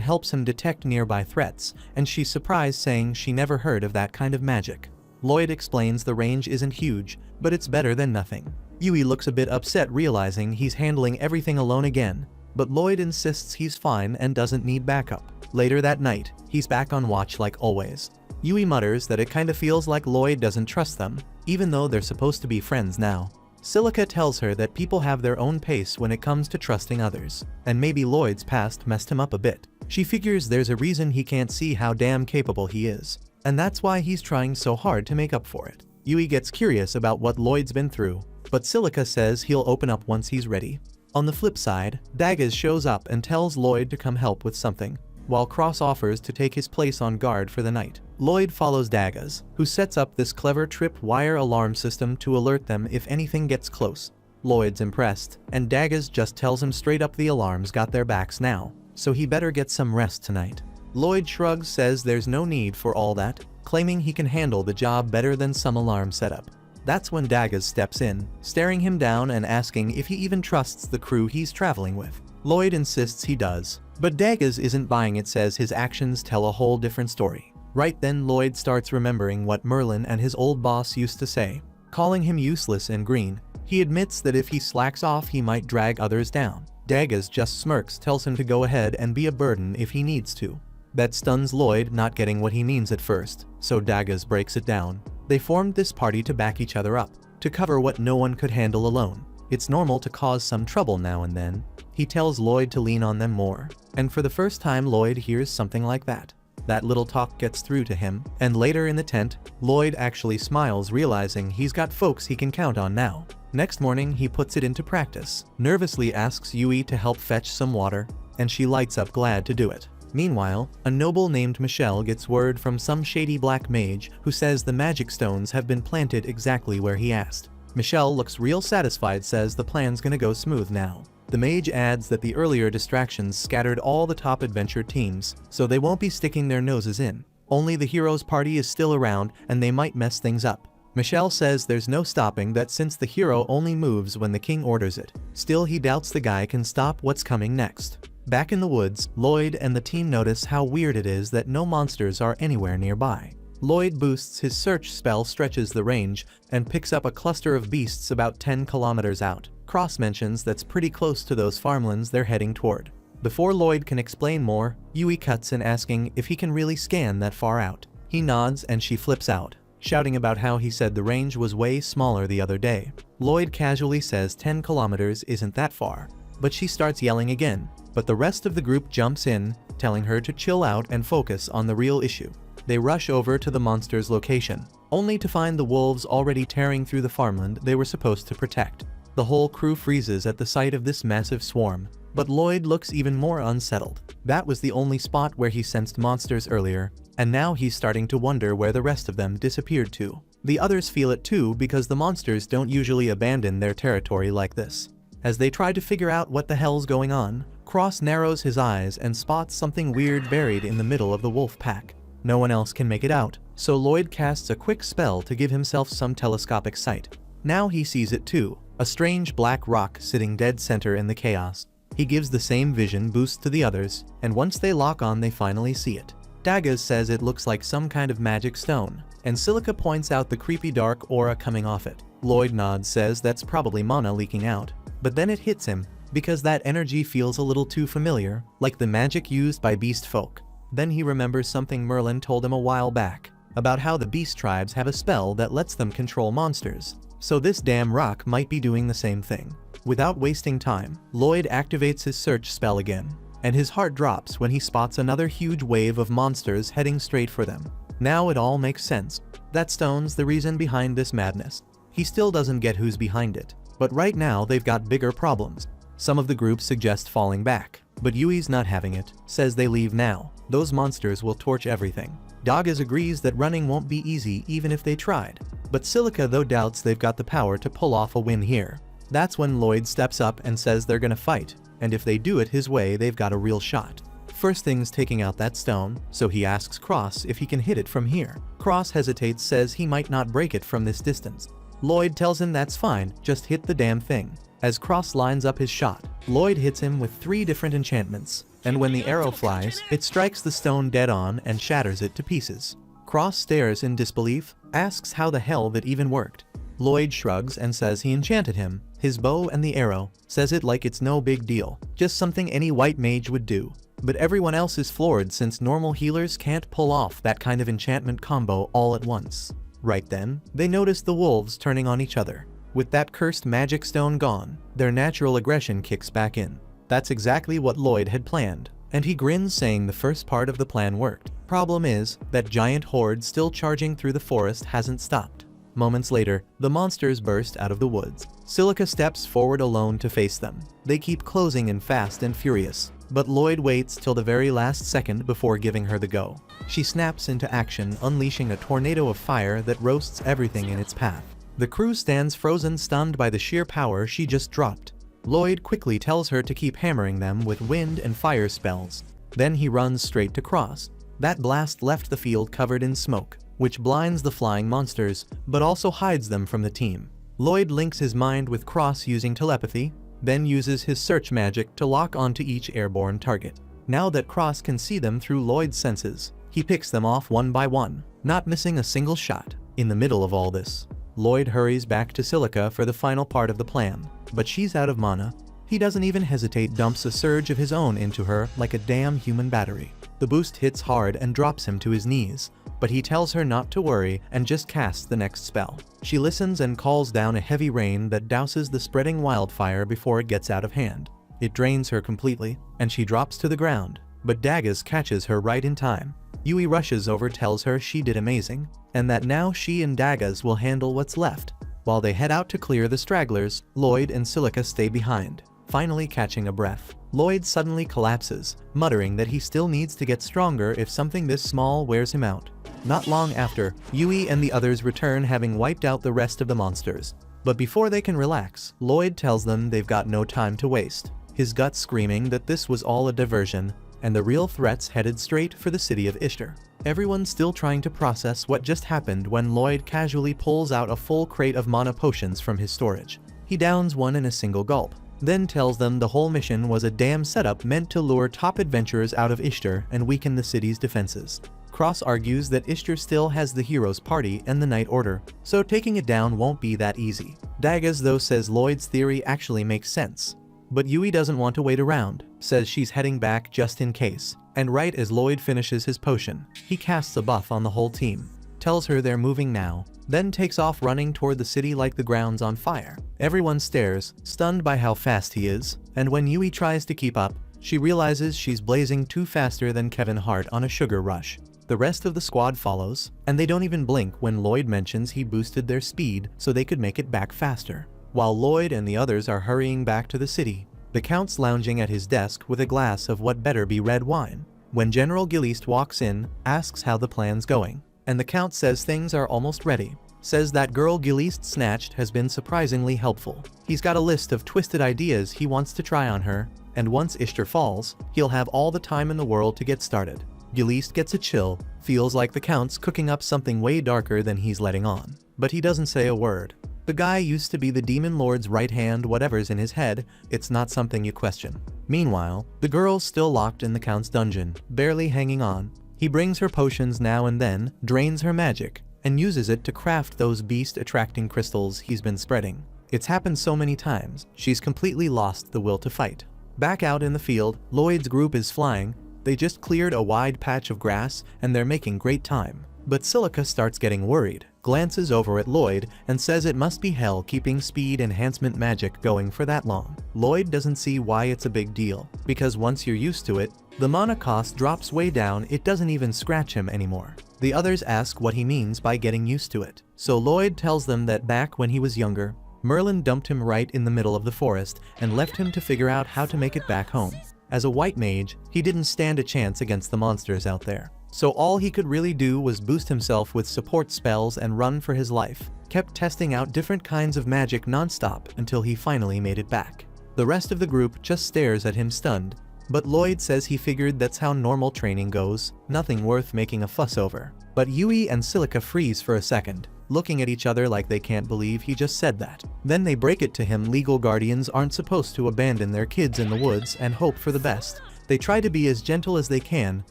helps him detect nearby threats, and she's surprised saying she never heard of that kind of magic. Lloyd explains the range isn't huge, but it's better than nothing. Yui looks a bit upset realizing he's handling everything alone again, but Lloyd insists he's fine and doesn't need backup. Later that night, he's back on watch like always. Yui mutters that it kinda feels like Lloyd doesn't trust them, even though they're supposed to be friends now. Silica tells her that people have their own pace when it comes to trusting others, and maybe Lloyd's past messed him up a bit. She figures there's a reason he can't see how damn capable he is, and that's why he's trying so hard to make up for it. Yui gets curious about what Lloyd's been through, but Silica says he'll open up once he's ready. On the flip side, Daggers shows up and tells Lloyd to come help with something, while Cross offers to take his place on guard for the night. Lloyd follows Daggers, who sets up this clever trip-wire alarm system to alert them if anything gets close. Lloyd's impressed, and Daggers just tells him straight up the alarms got their backs now, so he better get some rest tonight. Lloyd shrugs, says there's no need for all that, claiming he can handle the job better than some alarm setup. That's when Daggers steps in, staring him down and asking if he even trusts the crew he's traveling with. Lloyd insists he does, but Daggers isn't buying it, says his actions tell a whole different story. Right then Lloyd starts remembering what Merlin and his old boss used to say, calling him useless and green. He admits that if he slacks off he might drag others down. Daggers just smirks, tells him to go ahead and be a burden if he needs to. That stuns Lloyd, not getting what he means at first, so Daggers breaks it down. They formed this party to back each other up, to cover what no one could handle alone. It's normal to cause some trouble now and then. He tells Lloyd to lean on them more, and for the first time Lloyd hears something like that. That little talk gets through to him, and later in the tent, Lloyd actually smiles, realizing he's got folks he can count on now. Next morning he puts it into practice, nervously asks Yui to help fetch some water, and she lights up glad to do it. Meanwhile, a noble named Michelle gets word from some shady black mage who says the magic stones have been planted exactly where he asked. Michelle looks real satisfied, says the plan's gonna go smooth now. The mage adds that the earlier distractions scattered all the top adventure teams, so they won't be sticking their noses in. Only the heroes party is still around and they might mess things up. Michelle says there's no stopping that since the hero only moves when the king orders it. Still, he doubts the guy can stop what's coming next. Back in the woods, Lloyd and the team notice how weird it is that no monsters are anywhere nearby. Lloyd boosts his search spell, stretches the range, and picks up a cluster of beasts about 10 kilometers out. Cross mentions that's pretty close to those farmlands they're heading toward. Before Lloyd can explain more, Yui cuts in asking if he can really scan that far out. He nods and she flips out, shouting about how he said the range was way smaller the other day. Lloyd casually says 10 kilometers isn't that far, but she starts yelling again. But the rest of the group jumps in, telling her to chill out and focus on the real issue. They rush over to the monster's location, only to find the wolves already tearing through the farmland they were supposed to protect. The whole crew freezes at the sight of this massive swarm, but Lloyd looks even more unsettled. That was the only spot where he sensed monsters earlier, and now he's starting to wonder where the rest of them disappeared to. The others feel it too, because the monsters don't usually abandon their territory like this. As they try to figure out what the hell's going on, Cross narrows his eyes and spots something weird buried in the middle of the wolf pack. No one else can make it out, so Lloyd casts a quick spell to give himself some telescopic sight. Now he sees it too, a strange black rock sitting dead center in the chaos. He gives the same vision boost to the others, and once they lock on they finally see it. Daggers says it looks like some kind of magic stone, and Silica points out the creepy dark aura coming off it. Lloyd nods, says that's probably mana leaking out, but then it hits him, because that energy feels a little too familiar, like the magic used by beast folk. Then he remembers something Merlin told him a while back, about how the beast tribes have a spell that lets them control monsters. So this damn rock might be doing the same thing. Without wasting time, Lloyd activates his search spell again, and his heart drops when he spots another huge wave of monsters heading straight for them. Now it all makes sense. That stone's the reason behind this madness. He still doesn't get who's behind it, but right now they've got bigger problems. Some of the group suggest falling back, but Yui's not having it, says they leave now. Those monsters will torch everything. Dagas agrees that running won't be easy even if they tried, but Silica though doubts they've got the power to pull off a win here. That's when Lloyd steps up and says they're gonna fight, and if they do it his way they've got a real shot. First thing's taking out that stone, so he asks Cross if he can hit it from here. Cross hesitates, says he might not break it from this distance. Lloyd tells him that's fine, just hit the damn thing. As Cross lines up his shot, Lloyd hits him with 3 different enchantments, and when the arrow flies, it strikes the stone dead on and shatters it to pieces. Cross stares in disbelief, asks how the hell that even worked. Lloyd shrugs and says he enchanted him, his bow and the arrow, says it like it's no big deal, just something any white mage would do. But everyone else is floored since normal healers can't pull off that kind of enchantment combo all at once. Right then, they notice the wolves turning on each other. With that cursed magic stone gone, their natural aggression kicks back in. That's exactly what Lloyd had planned, and he grins saying the first part of the plan worked. Problem is, that giant horde still charging through the forest hasn't stopped. Moments later, the monsters burst out of the woods. Silica steps forward alone to face them. They keep closing in fast and furious, but Lloyd waits till the very last second before giving her the go. She snaps into action, unleashing a tornado of fire that roasts everything in its path. The crew stands frozen, stunned by the sheer power she just dropped. Lloyd quickly tells her to keep hammering them with wind and fire spells. Then he runs straight to Cross. That blast left the field covered in smoke, which blinds the flying monsters, but also hides them from the team. Lloyd links his mind with Cross using telepathy, then uses his search magic to lock onto each airborne target. Now that Cross can see them through Lloyd's senses, he picks them off one by one, not missing a single shot. In the middle of all this, Lloyd hurries back to Silica for the final part of the plan, but she's out of mana. He doesn't even hesitate, dumps a surge of his own into her like a damn human battery. The boost hits hard and drops him to his knees, but he tells her not to worry and just casts the next spell. She listens and calls down a heavy rain that douses the spreading wildfire before it gets out of hand. It drains her completely, and she drops to the ground, but Dagas catches her right in time. Yui rushes over, tells her she did amazing, and that now she and Dagas will handle what's left. While they head out to clear the stragglers, Lloyd and Silica stay behind. Finally catching a breath, Lloyd suddenly collapses, muttering that he still needs to get stronger if something this small wears him out. Not long after, Yui and the others return, having wiped out the rest of the monsters. But before they can relax, Lloyd tells them they've got no time to waste, his gut screaming that this was all a diversion, and the real threats headed straight for the city of Ishtar. Everyone's still trying to process what just happened when Lloyd casually pulls out a full crate of mana potions from his storage. He downs one in a single gulp, then tells them the whole mission was a damn setup meant to lure top adventurers out of Ishtar and weaken the city's defenses. Cross argues that Ishtar still has the Heroes Party and the Night Order, so taking it down won't be that easy. Dagas though says Lloyd's theory actually makes sense. But Yui doesn't want to wait around, says she's heading back just in case, and right as Lloyd finishes his potion, he casts a buff on the whole team, tells her they're moving now, then takes off running toward the city like the ground's on fire. Everyone stares, stunned by how fast he is, and when Yui tries to keep up, she realizes she's blazing too faster than Kevin Hart on a sugar rush. The rest of the squad follows, and they don't even blink when Lloyd mentions he boosted their speed so they could make it back faster. While Lloyd and the others are hurrying back to the city, the Count's lounging at his desk with a glass of what better be red wine. When General Giliste walks in, asks how the plan's going, and the Count says things are almost ready. Says that girl Giliste snatched has been surprisingly helpful. He's got a list of twisted ideas he wants to try on her, and once Ishtar falls, he'll have all the time in the world to get started. Giliste gets a chill, feels like the Count's cooking up something way darker than he's letting on, but he doesn't say a word. The guy used to be the Demon Lord's right hand, whatever's in his head, it's not something you question. Meanwhile, the girl's still locked in the Count's dungeon, barely hanging on. He brings her potions now and then, drains her magic, and uses it to craft those beast-attracting crystals he's been spreading. It's happened so many times, she's completely lost the will to fight. Back out in the field, Lloyd's group is flying. They just cleared a wide patch of grass, and they're making great time. But Silica starts getting worried. glances over at Lloyd and says it must be hell keeping speed enhancement magic going for that long. Lloyd doesn't see why it's a big deal, because once you're used to it, the mana cost drops way down, it doesn't even scratch him anymore. The others ask what he means by getting used to it. So Lloyd tells them that back when he was younger, Merlin dumped him right in the middle of the forest and left him to figure out how to make it back home. As a white mage, he didn't stand a chance against the monsters out there. So all he could really do was boost himself with support spells and run for his life. Kept testing out different kinds of magic non-stop until he finally made it back. The rest of the group just stares at him stunned, but Lloyd says he figured that's how normal training goes, nothing worth making a fuss over. But Yui and Silica freeze for a second, looking at each other like they can't believe he just said that. Then they break it to him legal guardians aren't supposed to abandon their kids in the woods and hope for the best. They try to be as gentle as they can,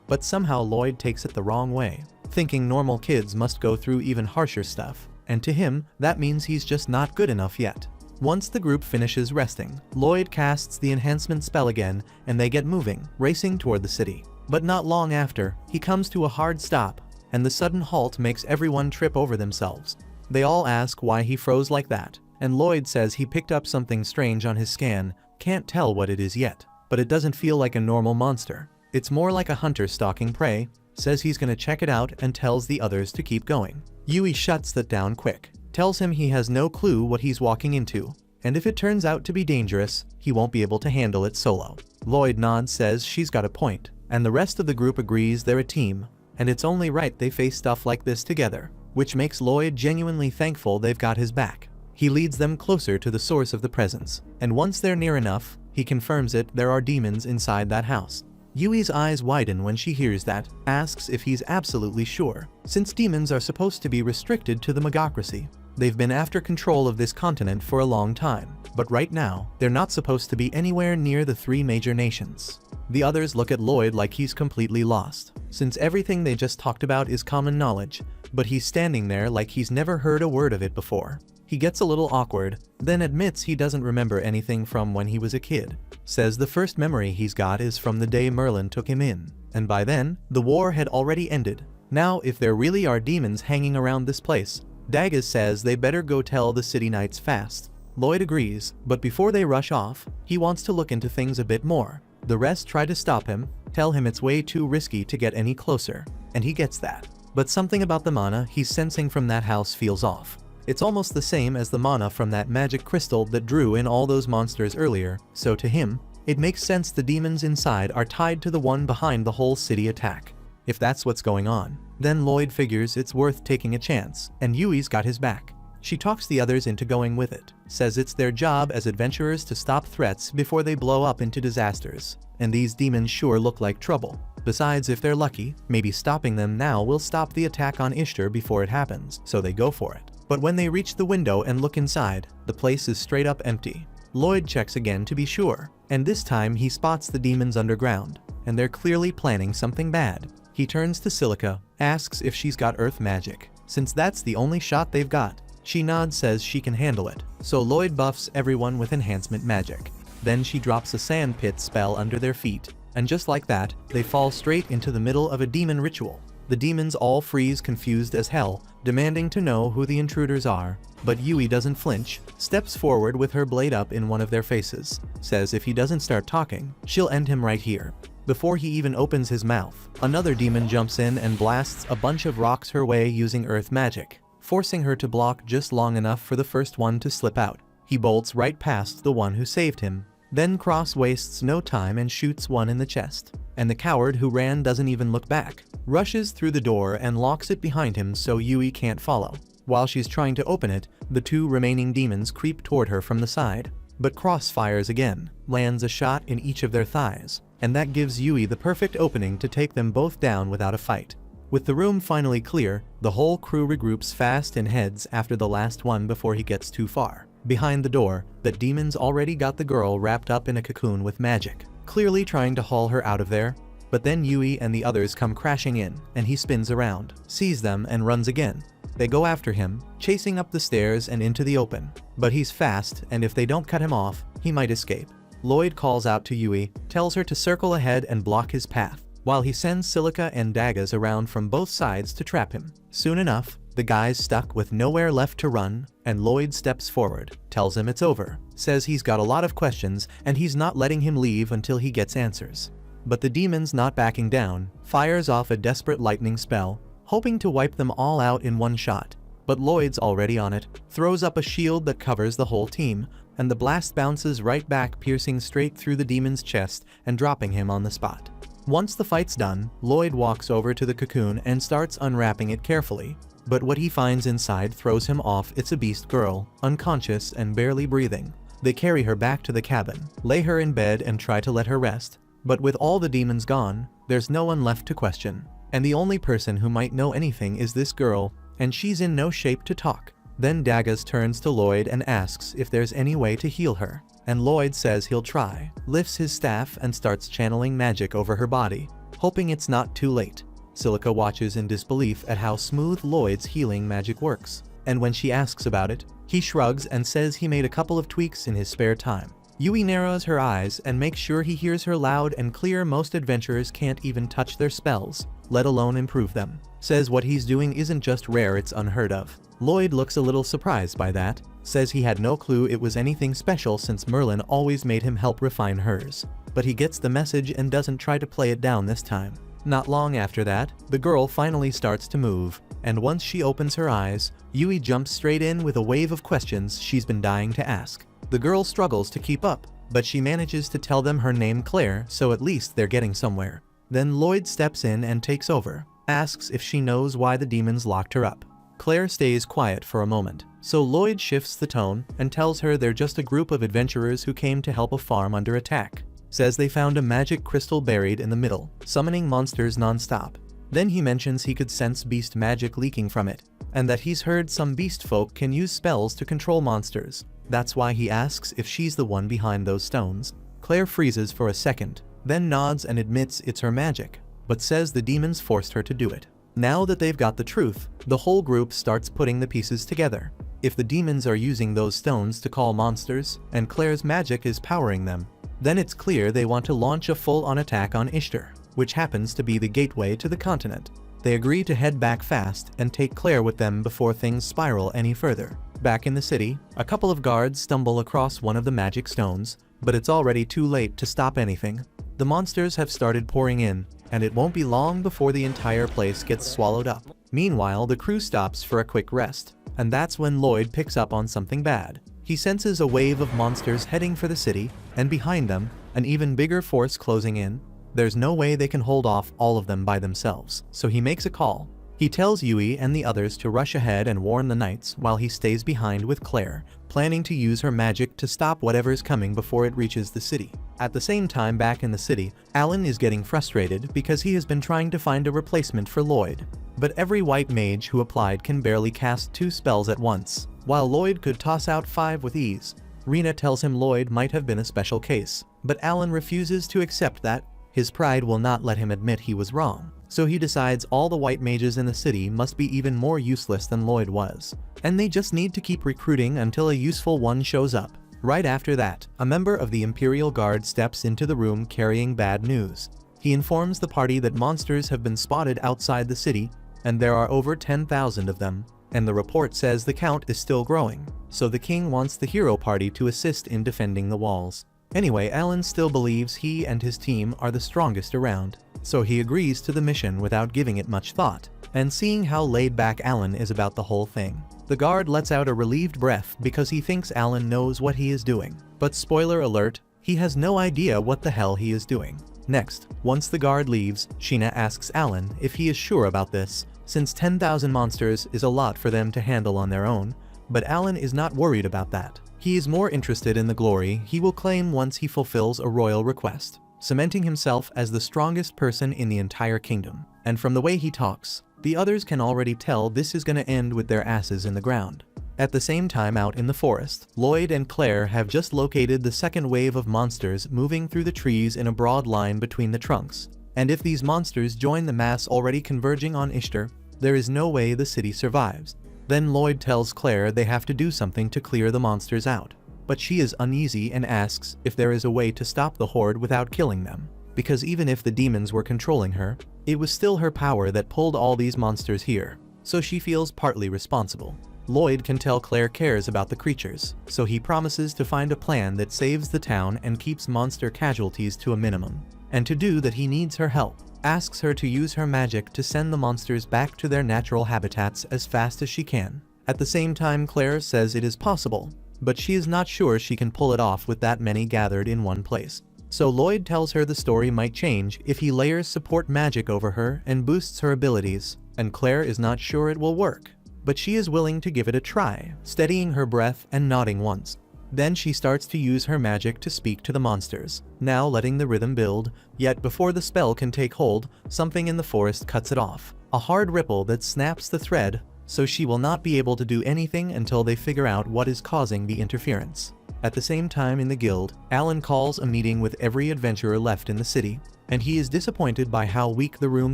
but somehow Lloyd takes it the wrong way, thinking normal kids must go through even harsher stuff, and to him, that means he's just not good enough yet. Once the group finishes resting, Lloyd casts the enhancement spell again and they get moving, racing toward the city. But not long after, he comes to a hard stop, and the sudden halt makes everyone trip over themselves. They all ask why he froze like that, and Lloyd says he picked up something strange on his scan, can't tell what it is yet, but it doesn't feel like a normal monster. It's more like a hunter stalking prey, says he's gonna check it out and tells the others to keep going. Yui shuts that down quick, tells him he has no clue what he's walking into, and if it turns out to be dangerous, he won't be able to handle it solo. Lloyd nods, says she's got a point, and the rest of the group agrees they're a team, and it's only right they face stuff like this together, which makes Lloyd genuinely thankful they've got his back. He leads them closer to the source of the presence, and once they're near enough, he confirms it, there are demons inside that house. Yui's eyes widen when she hears that, asks if he's absolutely sure, since demons are supposed to be restricted to the Magocracy. They've been after control of this continent for a long time, but right now, they're not supposed to be anywhere near the three major nations. The others look at Lloyd like he's completely lost, since everything they just talked about is common knowledge, but he's standing there like he's never heard a word of it before. He gets a little awkward, then admits he doesn't remember anything from when he was a kid. Says the first memory he's got is from the day Merlin took him in, and by then, the war had already ended. Now if there really are demons hanging around this place, Daggers says they better go tell the city knights fast. Lloyd agrees, but before they rush off, he wants to look into things a bit more. The rest try to stop him, tell him it's way too risky to get any closer, and he gets that. But something about the mana he's sensing from that house feels off. It's almost the same as the mana from that magic crystal that drew in all those monsters earlier, so to him, it makes sense the demons inside are tied to the one behind the whole city attack. If that's what's going on, then Lloyd figures it's worth taking a chance, and Yui's got his back. She talks the others into going with it, says it's their job as adventurers to stop threats before they blow up into disasters, and these demons sure look like trouble. Besides, if they're lucky, maybe stopping them now will stop the attack on Ishtar before it happens, so they go for it. But when they reach the window and look inside, the place is straight up empty. Lloyd checks again to be sure, and this time he spots the demons underground, and they're clearly planning something bad. He turns to Silica, asks if she's got earth magic, since that's the only shot they've got. She nods, says she can handle it, so Lloyd buffs everyone with enhancement magic. Then she drops a sand pit spell under their feet, and just like that, they fall straight into the middle of a demon ritual. The demons all freeze, confused as hell, demanding to know who the intruders are, but Yui doesn't flinch, steps forward with her blade up in one of their faces, says if he doesn't start talking, she'll end him right here. Before he even opens his mouth, another demon jumps in and blasts a bunch of rocks her way using earth magic, forcing her to block just long enough for the first one to slip out. He bolts right past the one who saved him, then wastes no time and shoots one in the chest. And the coward who ran doesn't even look back, rushes through the door and locks it behind him so Yui can't follow. While she's trying to open it, the two remaining demons creep toward her from the side, but Cross fires again, lands a shot in each of their thighs, and that gives Yui the perfect opening to take them both down without a fight. With the room finally clear, the whole crew regroups fast and heads after the last one before he gets too far. Behind the door, the demons already got the girl wrapped up in a cocoon with magic, clearly trying to haul her out of there. But then Yui and the others come crashing in, and he spins around, sees them and runs again. They go after him, chasing up the stairs and into the open. But he's fast, and if they don't cut him off, he might escape. Lloyd calls out to Yui, tells her to circle ahead and block his path, while he sends Silica and Daggers around from both sides to trap him. Soon enough, The guy's stuck with nowhere left to run, and Lloyd steps forward, tells him it's over, says he's got a lot of questions and he's not letting him leave until he gets answers. But the demon's not backing down, fires off a desperate lightning spell, hoping to wipe them all out in one shot. But Lloyd's already on it, throws up a shield that covers the whole team, and the blast bounces right back, piercing straight through the demon's chest and dropping him on the spot. Once the fight's done, Lloyd walks over to the cocoon and starts unwrapping it carefully. But what he finds inside throws him off. It's a beast girl, unconscious and barely breathing. They carry her back to the cabin, lay her in bed and try to let her rest. But with all the demons gone, there's no one left to question. And the only person who might know anything is this girl, and she's in no shape to talk. Then Daggers turns to Lloyd and asks if there's any way to heal her. And Lloyd says he'll try, lifts his staff and starts channeling magic over her body, hoping it's not too late. Silica watches in disbelief at how smooth Lloyd's healing magic works, and when she asks about it, he shrugs and says he made a couple of tweaks in his spare time. Yui narrows her eyes and makes sure he hears her loud and clear. Most adventurers can't even touch their spells, let alone improve them. Says what he's doing isn't just rare, it's unheard of. Lloyd looks a little surprised by that, says he had no clue it was anything special since Merlin always made him help refine hers. But he gets the message and doesn't try to play it down this time. Not long after that, the girl finally starts to move, and once she opens her eyes, Yui jumps straight in with a wave of questions she's been dying to ask. The girl struggles to keep up, but she manages to tell them her name Claire, so at least they're getting somewhere. Then Lloyd steps in and takes over, asks if she knows why the demons locked her up. Claire stays quiet for a moment, so Lloyd shifts the tone and tells her they're just a group of adventurers who came to help a farm under attack. Says they found a magic crystal buried in the middle, summoning monsters non-stop. Then he mentions he could sense beast magic leaking from it, and that he's heard some beast folk can use spells to control monsters. That's why he asks if she's the one behind those stones. Claire freezes for a second, then nods and admits it's her magic, but says the demons forced her to do it. Now that they've got the truth, the whole group starts putting the pieces together. If the demons are using those stones to call monsters, and Claire's magic is powering them, then it's clear they want to launch a full-on attack on Ishtar, which happens to be the gateway to the continent. They agree to head back fast and take Claire with them before things spiral any further. Back in the city, a couple of guards stumble across one of the magic stones, but it's already too late to stop anything. The monsters have started pouring in, and it won't be long before the entire place gets swallowed up. Meanwhile, the crew stops for a quick rest, and that's when Lloyd picks up on something bad. He senses a wave of monsters heading for the city, and behind them, an even bigger force closing in. There's no way they can hold off all of them by themselves, so he makes a call. He tells Yui and the others to rush ahead and warn the knights while he stays behind with Claire, planning to use her magic to stop whatever's coming before it reaches the city. At the same time, back in the city, Alan is getting frustrated because he has been trying to find a replacement for Lloyd. But every white mage who applied can barely cast 2 spells at once, while Lloyd could toss out 5 with ease. Rena tells him Lloyd might have been a special case, but Alan refuses to accept that. His pride will not let him admit he was wrong, so he decides all the white mages in the city must be even more useless than Lloyd was, and they just need to keep recruiting until a useful one shows up. Right after that, a member of the Imperial Guard steps into the room carrying bad news. He informs the party that monsters have been spotted outside the city, and there are over 10,000 of them, and the report says the count is still growing, so the king wants the hero party to assist in defending the walls. Anyway, Alan still believes he and his team are the strongest around, so he agrees to the mission without giving it much thought, and seeing how laid back Alan is about the whole thing, the guard lets out a relieved breath because he thinks Alan knows what he is doing. But spoiler alert, he has no idea what the hell he is doing. Next, once the guard leaves, Sheena asks Alan if he is sure about this, since 10,000 monsters is a lot for them to handle on their own, but Alan is not worried about that. He is more interested in the glory he will claim once he fulfills a royal request, cementing himself as the strongest person in the entire kingdom. And from the way he talks, the others can already tell this is gonna end with their asses in the ground. At the same time, out in the forest, Lloyd and Claire have just located the second wave of monsters moving through the trees in a broad line between the trunks. And if these monsters join the mass already converging on Ishtar, there is no way the city survives. Then Lloyd tells Claire they have to do something to clear the monsters out, but she is uneasy and asks if there is a way to stop the horde without killing them, because even if the demons were controlling her, it was still her power that pulled all these monsters here. so she feels partly responsible. Lloyd can tell Claire cares about the creatures, so he promises to find a plan that saves the town and keeps monster casualties to a minimum. And to do that he needs her help, asks her to use her magic to send the monsters back to their natural habitats as fast as she can. At the same time, Claire says it is possible, but she is not sure she can pull it off with that many gathered in one place. So Lloyd tells her the story might change if he layers support magic over her and boosts her abilities, and Claire is not sure it will work, but she is willing to give it a try, steadying her breath and nodding once. Then she starts to use her magic to speak to the monsters, now letting the rhythm build, yet before the spell can take hold, something in the forest cuts it off. A hard ripple that snaps the thread, so she will not be able to do anything until they figure out what is causing the interference. At the same time in the guild, Alan calls a meeting with every adventurer left in the city, and he is disappointed by how weak the room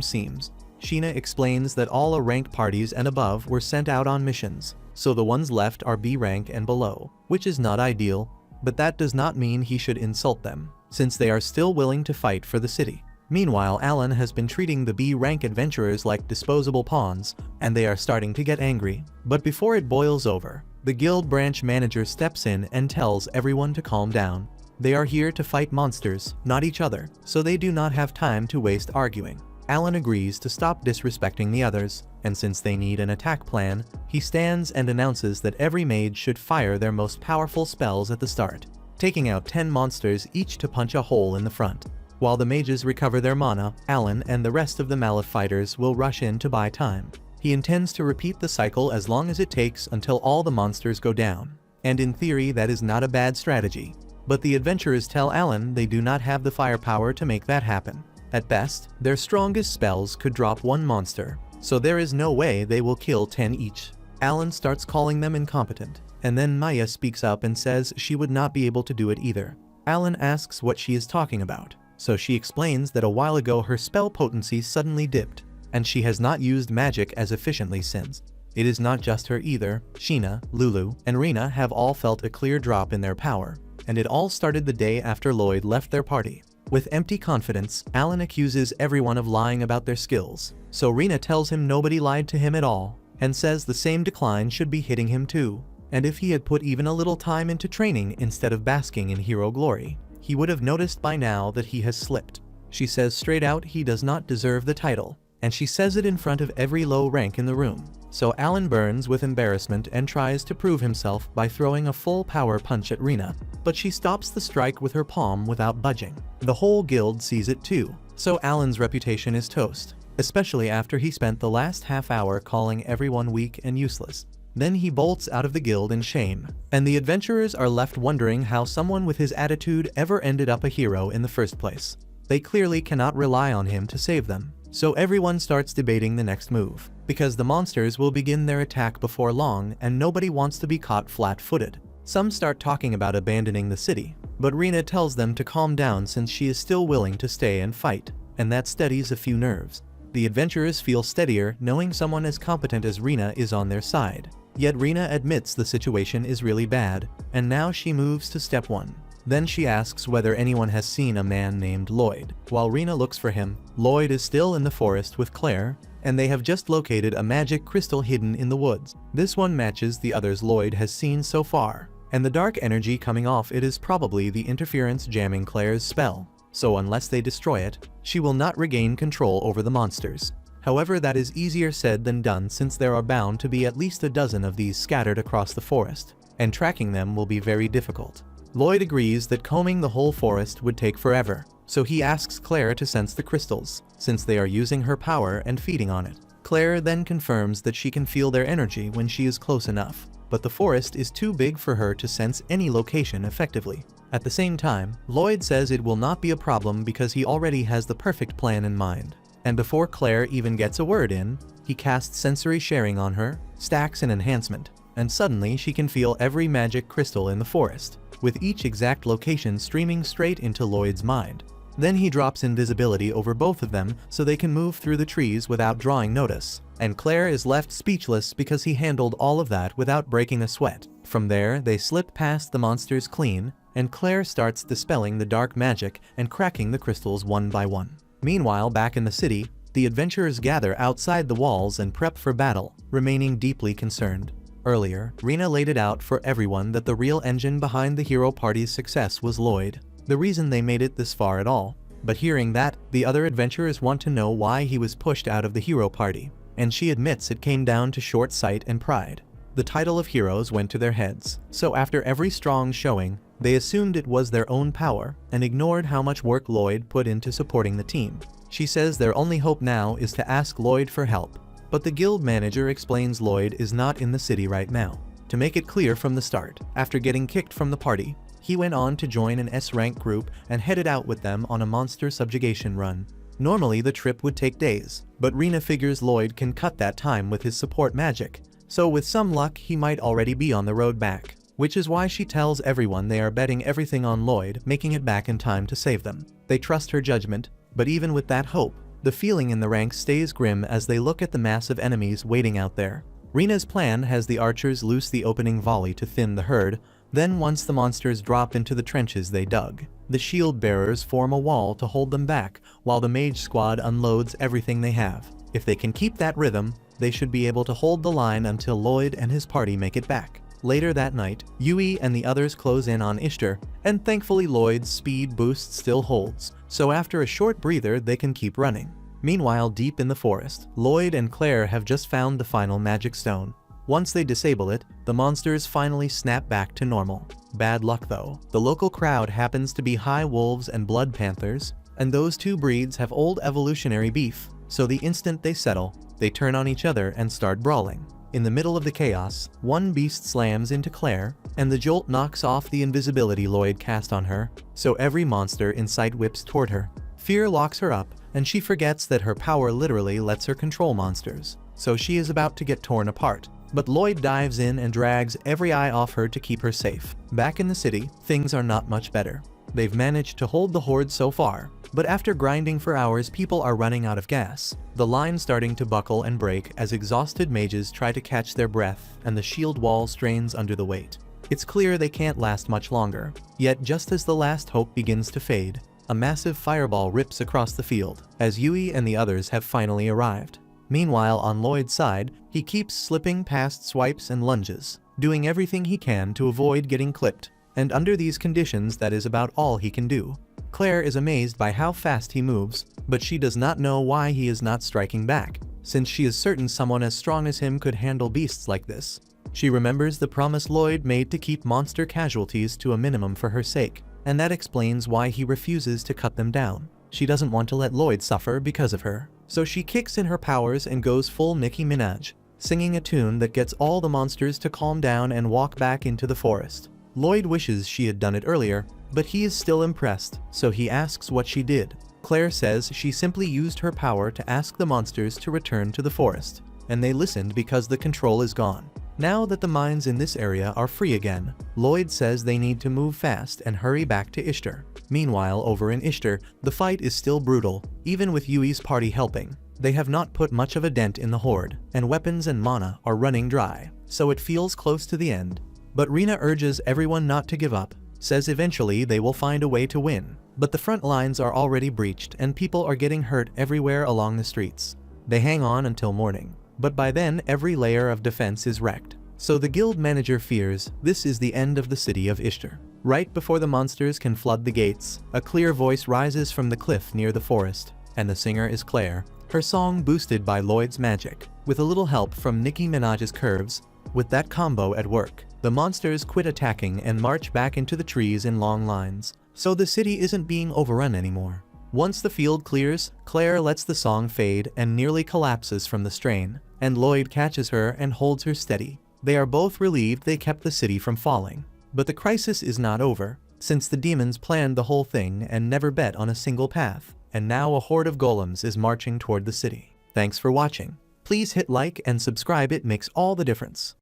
seems. Sheena explains that all A rank parties and above were sent out on missions, so the ones left are B rank and below, which is not ideal, but that does not mean he should insult them, since they are still willing to fight for the city. Meanwhile, Alan has been treating the B rank adventurers like disposable pawns, and they are starting to get angry. But before it boils over, the guild branch manager steps in and tells everyone to calm down. They are here to fight monsters, not each other, so they do not have time to waste arguing. Alan agrees to stop disrespecting the others, and since they need an attack plan, he stands and announces that every mage should fire their most powerful spells at the start, taking out 10 monsters each to punch a hole in the front. While the mages recover their mana, Alan and the rest of the Malif fighters will rush in to buy time. He intends to repeat the cycle as long as it takes until all the monsters go down, and in theory that is not a bad strategy. But the adventurers tell Alan they do not have the firepower to make that happen. At best, their strongest spells could drop 1 monster, so there is no way they will kill 10 each. Alan starts calling them incompetent, and then Maya speaks up and says she would not be able to do it either. Alan asks what she is talking about, so she explains that a while ago her spell potency suddenly dipped, and she has not used magic as efficiently since. It is not just her either. Sheena, Lulu, and Rena have all felt a clear drop in their power, and it all started the day after Lloyd left their party. With empty confidence, Alan accuses everyone of lying about their skills, so Rena tells him nobody lied to him at all, and says the same decline should be hitting him too, and if he had put even a little time into training instead of basking in hero glory, he would have noticed by now that he has slipped. She says straight out he does not deserve the title, and she says it in front of every low rank in the room. So Alan burns with embarrassment and tries to prove himself by throwing a full power punch at Rena, but she stops the strike with her palm without budging. The whole guild sees it too, so Alan's reputation is toast, especially after he spent the last half hour calling everyone weak and useless. Then he bolts out of the guild in shame, and the adventurers are left wondering how someone with his attitude ever ended up a hero in the first place. They clearly cannot rely on him to save them. So everyone starts debating the next move, because the monsters will begin their attack before long and nobody wants to be caught flat-footed. Some start talking about abandoning the city, but Rena tells them to calm down since she is still willing to stay and fight, and that steadies a few nerves. The adventurers feel steadier knowing someone as competent as Rena is on their side. Yet Rena admits the situation is really bad, and now she moves to step 1. Then she asks whether anyone has seen a man named Lloyd. While Rena looks for him, Lloyd is still in the forest with Claire, and they have just located a magic crystal hidden in the woods. This one matches the others Lloyd has seen so far, and the dark energy coming off it is probably the interference jamming Claire's spell, so unless they destroy it, she will not regain control over the monsters. However, that is easier said than done since there are bound to be at least a dozen of these scattered across the forest, and tracking them will be very difficult. Lloyd agrees that combing the whole forest would take forever, so he asks Claire to sense the crystals, since they are using her power and feeding on it. Claire then confirms that she can feel their energy when she is close enough, but the forest is too big for her to sense any location effectively. At the same time, Lloyd says it will not be a problem because he already has the perfect plan in mind. And before Claire even gets a word in, he casts sensory sharing on her, stacks an enhancement, and suddenly she can feel every magic crystal in the forest, with each exact location streaming straight into Lloyd's mind. Then he drops invisibility over both of them so they can move through the trees without drawing notice, and Claire is left speechless because he handled all of that without breaking a sweat. From there, they slip past the monsters clean, and Claire starts dispelling the dark magic and cracking the crystals one by one. Meanwhile, back in the city, The adventurers gather outside the walls and prep for battle, remaining deeply concerned. Earlier, Rena laid it out for everyone that the real engine behind the hero party's success was Lloyd, the reason they made it this far at all. But hearing that, the other adventurers want to know why he was pushed out of the hero party, and she admits it came down to short sight and pride. The title of heroes went to their heads, so after every strong showing, they assumed it was their own power and ignored how much work Lloyd put into supporting the team. She says their only hope now is to ask Lloyd for help, but the guild manager explains Lloyd is not in the city right now. To make it clear from the start, after getting kicked from the party, he went on to join an S-rank group and headed out with them on a monster subjugation run. Normally the trip would take days, but Rena figures Lloyd can cut that time with his support magic, so with some luck he might already be on the road back, which is why she tells everyone they are betting everything on Lloyd making it back in time to save them. They trust her judgment, but even with that hope, the feeling in the ranks stays grim as they look at the massive enemies waiting out there. Rena's plan has the archers loose the opening volley to thin the herd, then once the monsters drop into the trenches they dug, the shield bearers form a wall to hold them back while the mage squad unloads everything they have. If they can keep that rhythm, they should be able to hold the line until Lloyd and his party make it back. Later that night, Yui and the others close in on Ishtar, and thankfully Lloyd's speed boost still holds, so after a short breather they can keep running. Meanwhile, deep in the forest, Lloyd and Claire have just found the final magic stone. Once they disable it, the monsters finally snap back to normal. Bad luck though. The local crowd happens to be high wolves and blood panthers, and those two breeds have old evolutionary beef, so the instant they settle, they turn on each other and start brawling. In the middle of the chaos, one beast slams into Claire, and the jolt knocks off the invisibility Lloyd cast on her, so every monster in sight whips toward her. Fear locks her up, and she forgets that her power literally lets her control monsters, so she is about to get torn apart. But Lloyd dives in and drags every eye off her to keep her safe. Back in the city, things are not much better. They've managed to hold the horde so far, but after grinding for hours people are running out of gas. The line starting to buckle and break as exhausted mages try to catch their breath and the shield wall strains under the weight. It's clear they can't last much longer. Yet just as the last hope begins to fade, a massive fireball rips across the field, as Yui and the others have finally arrived. Meanwhile, on Lloyd's side, he keeps slipping past swipes and lunges, doing everything he can to avoid getting clipped, and under these conditions that is about all he can do. Claire is amazed by how fast he moves, but she does not know why he is not striking back, since she is certain someone as strong as him could handle beasts like this. She remembers the promise Lloyd made to keep monster casualties to a minimum for her sake, and that explains why he refuses to cut them down. She doesn't want to let Lloyd suffer because of her, so she kicks in her powers and goes full Nicki Minaj, singing a tune that gets all the monsters to calm down and walk back into the forest. Lloyd wishes she had done it earlier, but he is still impressed, so he asks what she did. Claire says she simply used her power to ask the monsters to return to the forest, and they listened because the control is gone. Now that the mines in this area are free again, Lloyd says they need to move fast and hurry back to Ishtar. Meanwhile, over in Ishtar, the fight is still brutal, even with Yui's party helping. They have not put much of a dent in the horde, and weapons and mana are running dry, so it feels close to the end. But Rena urges everyone not to give up, says eventually they will find a way to win. But the front lines are already breached and people are getting hurt everywhere along the streets. They hang on until morning, but by then every layer of defense is wrecked. So the guild manager fears this is the end of the city of Ishtar. Right before the monsters can flood the gates, a clear voice rises from the cliff near the forest, and the singer is Claire, her song boosted by Lloyd's magic, with a little help from Nicki Minaj's curves. With that combo at work, the monsters quit attacking and march back into the trees in long lines, so the city isn't being overrun anymore. Once the field clears, Claire lets the song fade and nearly collapses from the strain, and Lloyd catches her and holds her steady. They are both relieved they kept the city from falling. But the crisis is not over, since the demons planned the whole thing and never bet on a single path, and now a horde of golems is marching toward the city. Thanks for watching. Please hit like and subscribe, it makes all the difference.